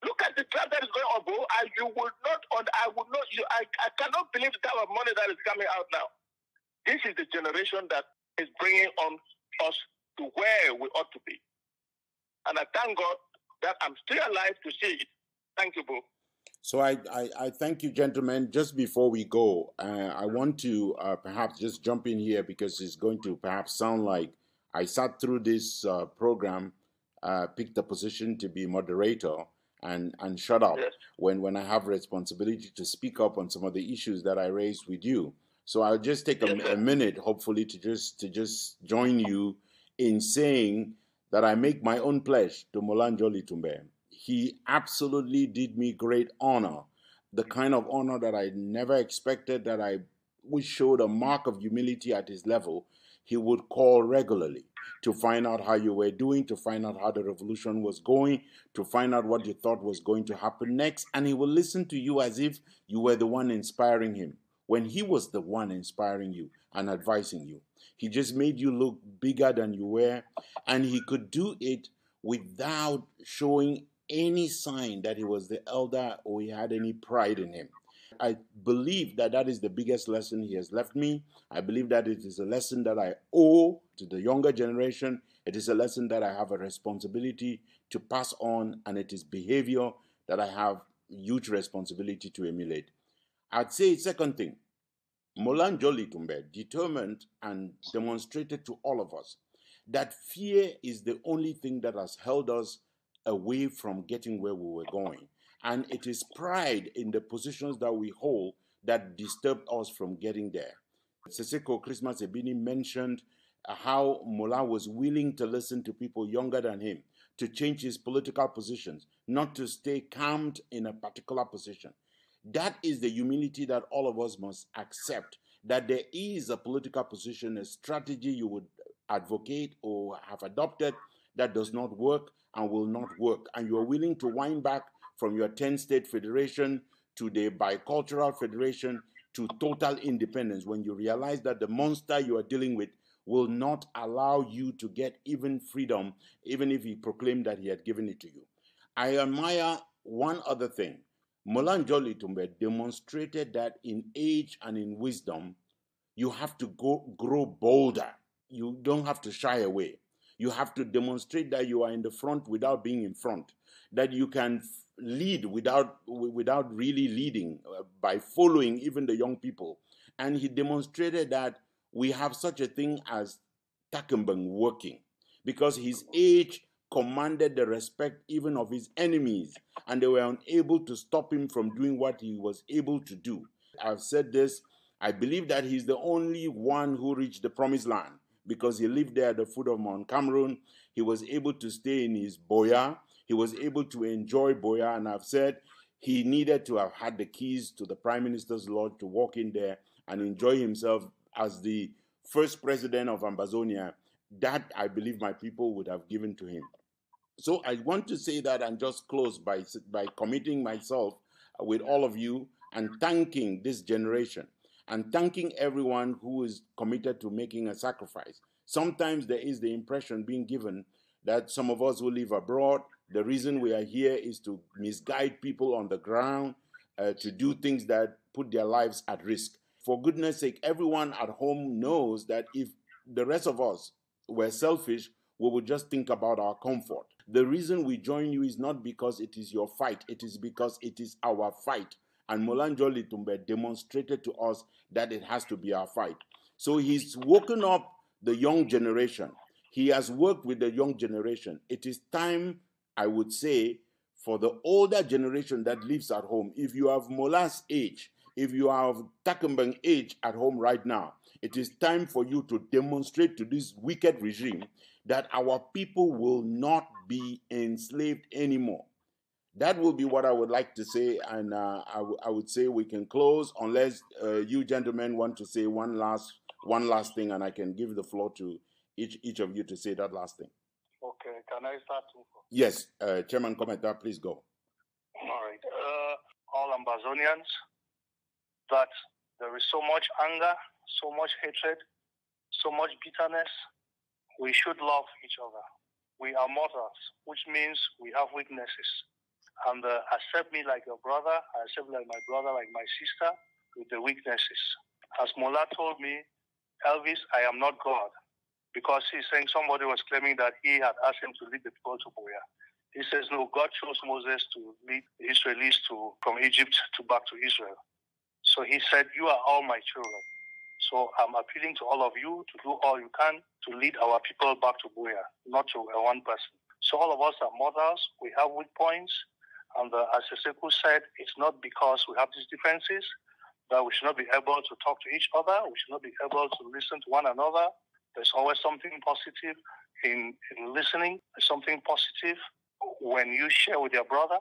Look at the trap that is going on, bro, and I cannot believe the type of money that is coming out now. This is the generation that is bringing on us to where we ought to be. And I thank God that I'm still alive to see it. Thank you, bro. So I thank you, gentlemen. Just before we go, I want to perhaps just jump in here, because it's going to perhaps sound like I sat through this program, picked a position to be moderator, and shut up when I have responsibility to speak up on some of the issues that I raised with you. So I'll just take a minute, hopefully, to just join you in saying that I make my own pledge to Molanjo Litumbe. He absolutely did me great honor, the kind of honor that I never expected, that I wish showed a mark of humility at his level. He would call regularly to find out how you were doing, to find out how the revolution was going, to find out what you thought was going to happen next. And he will listen to you as if you were the one inspiring him, when he was the one inspiring you and advising you. He just made you look bigger than you were, and he could do it without showing any sign that he was the elder or he had any pride in him. I believe that that is the biggest lesson he has left me. I believe that it is a lesson that I owe to the younger generation. It is a lesson that I have a responsibility to pass on, and it is behavior that I have huge responsibility to emulate. I'd say second thing, Molanjo Litumbe determined and demonstrated to all of us that fear is the only thing that has held us away from getting where we were going. And it is pride in the positions that we hold that disturbed us from getting there. Seseko Christmas Ebini mentioned how Mola was willing to listen to people younger than him, to change his political positions, not to stay calmed in a particular position. That is the humility that all of us must accept, that there is a political position, a strategy you would advocate or have adopted that does not work and will not work. And you are willing to wind back from your 10-state federation to the bicultural federation to total independence when you realize that the monster you are dealing with will not allow you to get even freedom, even if he proclaimed that he had given it to you. I admire one other thing. Molanjo Litumbe demonstrated that in age and in wisdom, you have to grow bolder. You don't have to shy away. You have to demonstrate that you are in the front without being in front, that you can lead without really leading, by following even the young people. And he demonstrated that we have such a thing as Takembang working, because his age commanded the respect even of his enemies, and they were unable to stop him from doing what he was able to do. I've said this, I believe that he's the only one who reached the promised land, because he lived there at the foot of Mount Cameroon. He was able to stay in his boya. He was able to enjoy boya, and I've said he needed to have had the keys to the Prime Minister's Lodge to walk in there and enjoy himself as the first president of Ambazonia. That, I believe, my people would have given to him. So I want to say that and just close by committing myself with all of you and thanking this generation. and thanking everyone who is committed to making a sacrifice. Sometimes there is the impression being given that some of us who live abroad, the reason we are here is to misguide people on the ground, to do things that put their lives at risk. For goodness sake, everyone at home knows that if the rest of us were selfish, we would just think about our comfort. The reason we join you is not because it is your fight, it is because it is our fight. And Molanjo Litumbe demonstrated to us that it has to be our fight. So he's woken up the young generation. He has worked with the young generation. It is time, I would say, for the older generation that lives at home. If you have Mola's age, if you have Takembang age at home right now, it is time for you to demonstrate to this wicked regime that our people will not be enslaved anymore. That will be what I would like to say, and I would say we can close unless you gentlemen want to say one last thing, and I can give the floor to each of you to say that last thing. Okay, can I start? Yes, Chairman Commenter, please go. All right. All Ambazonians, that there is so much anger, so much hatred, so much bitterness. We should love each other. We are mortals, which means we have weaknesses. And accept me like your brother, accept like my brother, like my sister, with the weaknesses. As Mola told me, Elvis, I am not God. Because he's saying somebody was claiming that he had asked him to lead the people to Boya. He says, no, God chose Moses to lead the Israelis from Egypt back to Israel. So he said, you are all my children. So I'm appealing to all of you to do all you can to lead our people back to Boya, not to one person. So all of us are mortals. We have weak points. And as Seseku said, it's not because we have these differences that we should not be able to talk to each other. We should not be able to listen to one another. There's always something positive in listening. There's something positive when you share with your brother.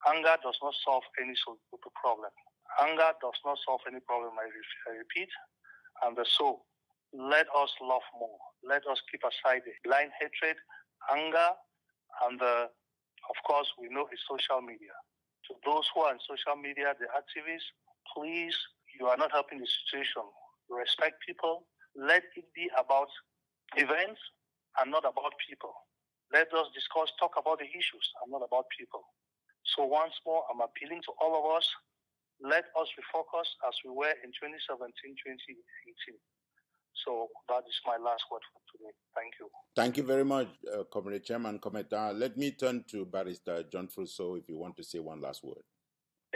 Anger does not solve any problem. Anger does not solve any problem, I repeat. And so let us love more. Let us keep aside the blind hatred, anger, and of course, we know it's social media. To those who are on social media, the activists, please, you are not helping the situation. Respect people. Let it be about events and not about people. Let us talk about the issues and not about people. So once more, I'm appealing to all of us. Let us refocus as we were in 2017, 2018. So that is my last word for today. Thank you. Thank you very much, Comrade Chairman Commenter. Let me turn to Barrister John Fruso if you want to say one last word.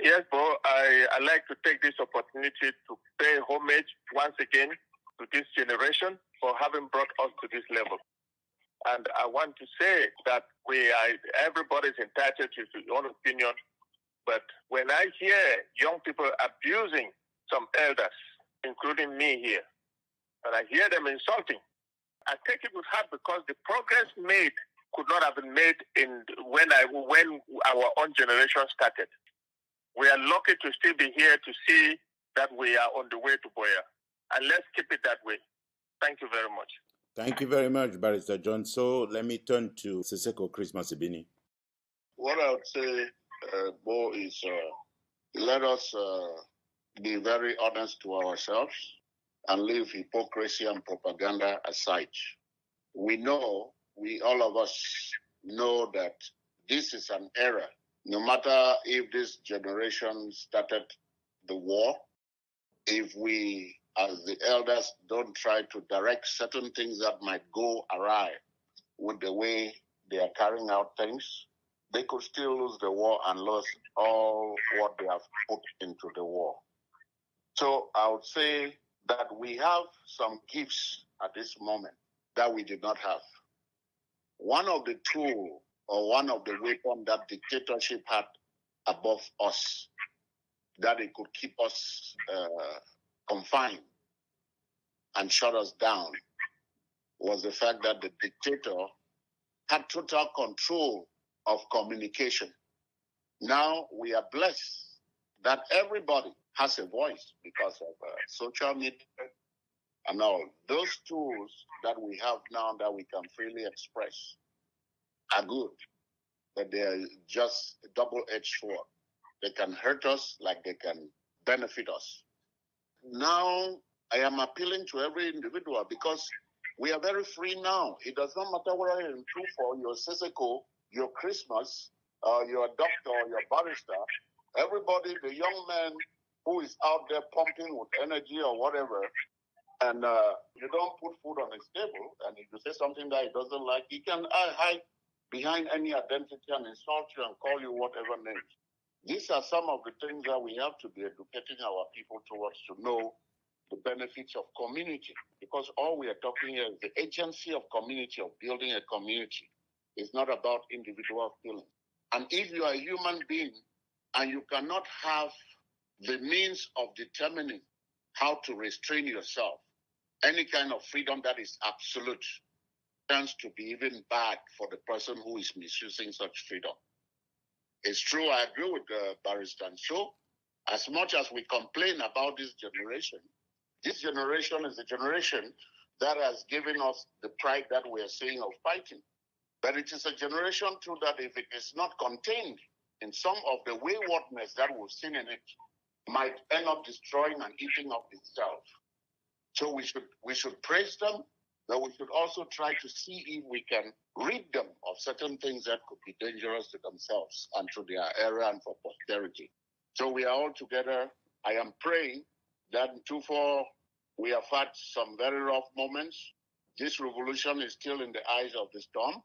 Yes, bro. I'd like to take this opportunity to pay homage once again to this generation for having brought us to this level. And I want to say that everybody's entitled to his own opinion, but when I hear young people abusing some elders, including me here, and I hear them insulting, I take it with heart because the progress made could not have been made when our own generation started. We are lucky to still be here to see that we are on the way to Boya. And let's keep it that way. Thank you very much. Thank you very much, Barrister John. So let me turn to Siseko Christmas Ibini. What I would say, Bo, is let us be very honest to ourselves and leave hypocrisy and propaganda aside. All of us know that this is an era. No matter if this generation started the war, if we, as the elders, don't try to direct certain things that might go awry with the way they are carrying out things, they could still lose the war and lose all what they have put into the war. So I would say that we have some gifts at this moment that we did not have. One of the tools or one of the weapons that dictatorship had above us, that it could keep us confined and shut us down, was the fact that the dictator had total control of communication. Now we are blessed that everybody has a voice because of social media and all. Those tools that we have now that we can freely express are good, but they are just a double-edged sword. They can hurt us like they can benefit us. Now I am appealing to every individual because we are very free now. It does not matter whether you're in Ntumfoyn, your Seseko, your Christmas, your doctor, or your barrister. Everybody, the young man who is out there pumping with energy or whatever, and you don't put food on his table, and if you say something that he doesn't like, he can hide behind any identity and insult you and call you whatever names. These are some of the things that we have to be educating our people towards, to know the benefits of community, because all we are talking here is the agency of community, of building a community. It's not about individual feelings. And if you are a human being and you cannot have the means of determining how to restrain yourself, any kind of freedom that is absolute tends to be even bad for the person who is misusing such freedom. It's true, I agree with Barrister. And so, as much as we complain about this generation is a generation that has given us the pride that we are saying of fighting. But it is a generation too that if it is not contained in some of the waywardness that we've seen in it, might end up destroying and eating up itself. So we should praise them, but we should also try to see if we can rid them of certain things that could be dangerous to themselves and to their era and for posterity. So we are all together. I am praying that in Ntumfoyn, we have had some very rough moments. This revolution is still in the eyes of the storm.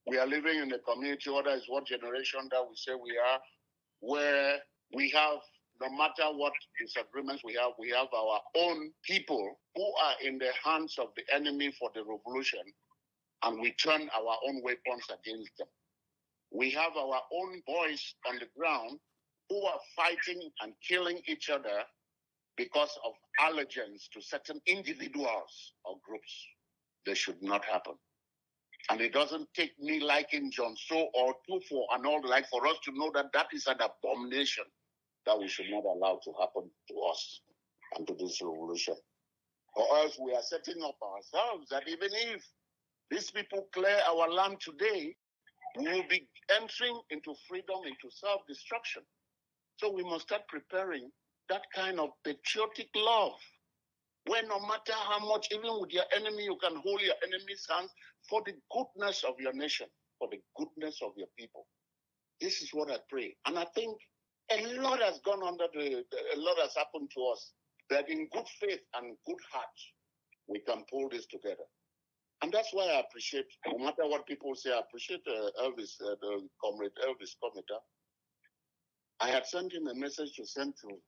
We are living in a community, or that is what generation that we say we are, where we have, no matter what disagreements we have our own people who are in the hands of the enemy for the revolution, and we turn our own weapons against them. We have our own boys on the ground who are fighting and killing each other because of allegiance to certain individuals or groups. They should not happen. And it doesn't take me liking John So or Ntumfoyn and all the like for us to know that that is an abomination that we should not allow to happen to us and to this revolution. Or else we are setting up ourselves that even if these people clear our land today, we will be entering into freedom, into self-destruction. So we must start preparing that kind of patriotic love, where no matter how much, even with your enemy, you can hold your enemy's hands for the goodness of your nation, for the goodness of your people. This is what I pray. And I think a lot has gone under a lot has happened to us, that in good faith and good heart, we can pull this together. And that's why I appreciate, no matter what people say, I appreciate Elvis, the comrade Elvis Cometa. I had sent him a message to send to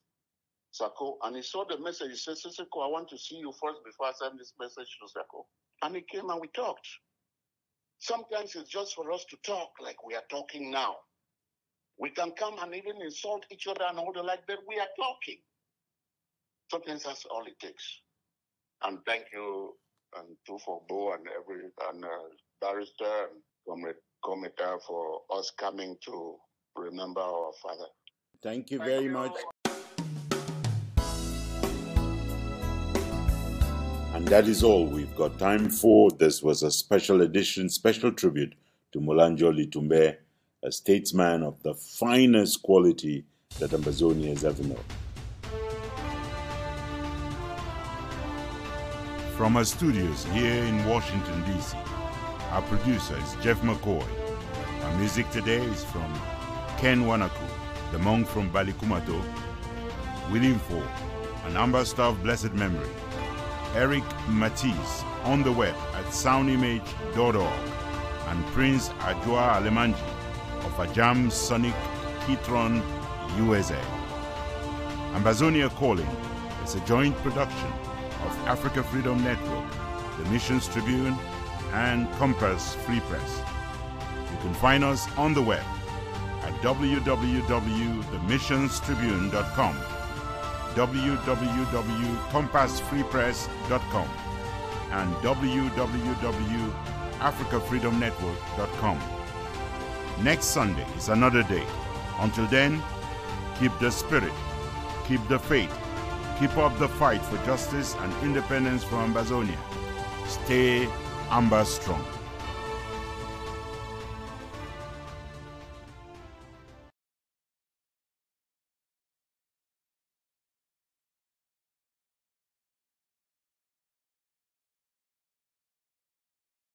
Sako, and he saw the message. He said, Sako, I want to see you first before I send this message to Sako. And he came and we talked. Sometimes it's just for us to talk like we are talking now. We can come and even insult each other and all the like, but we are talking. Sometimes that's all it takes. And thank you for Bo and Barrister and Comrade Cometa for us coming to remember our father. Thank you very much. And that is all we've got time for. This was a special edition, special tribute to Molanjo Litumbe, a statesman of the finest quality that Ambazonia has ever known. From our studios here in Washington, D.C., our producer is Jeff McCoy. Our music today is from Ken Wanaku, the monk from Balikumato, William Ford, an ambassador of blessed memory, Eric Matisse on the web at soundimage.org, and Prince Ajua Alemanji of Ajam Sonic Kitron, USA. Ambazonia Calling is a joint production of Africa Freedom Network, the Missions Tribune, and Compass Free Press. You can find us on the web at www.themissionstribune.com, www.compassfreepress.com, and www.africafreedomnetwork.com. Next Sunday is another day. Until then, keep the spirit, keep the faith, keep up the fight for justice and independence for Ambazonia. Stay Amba strong.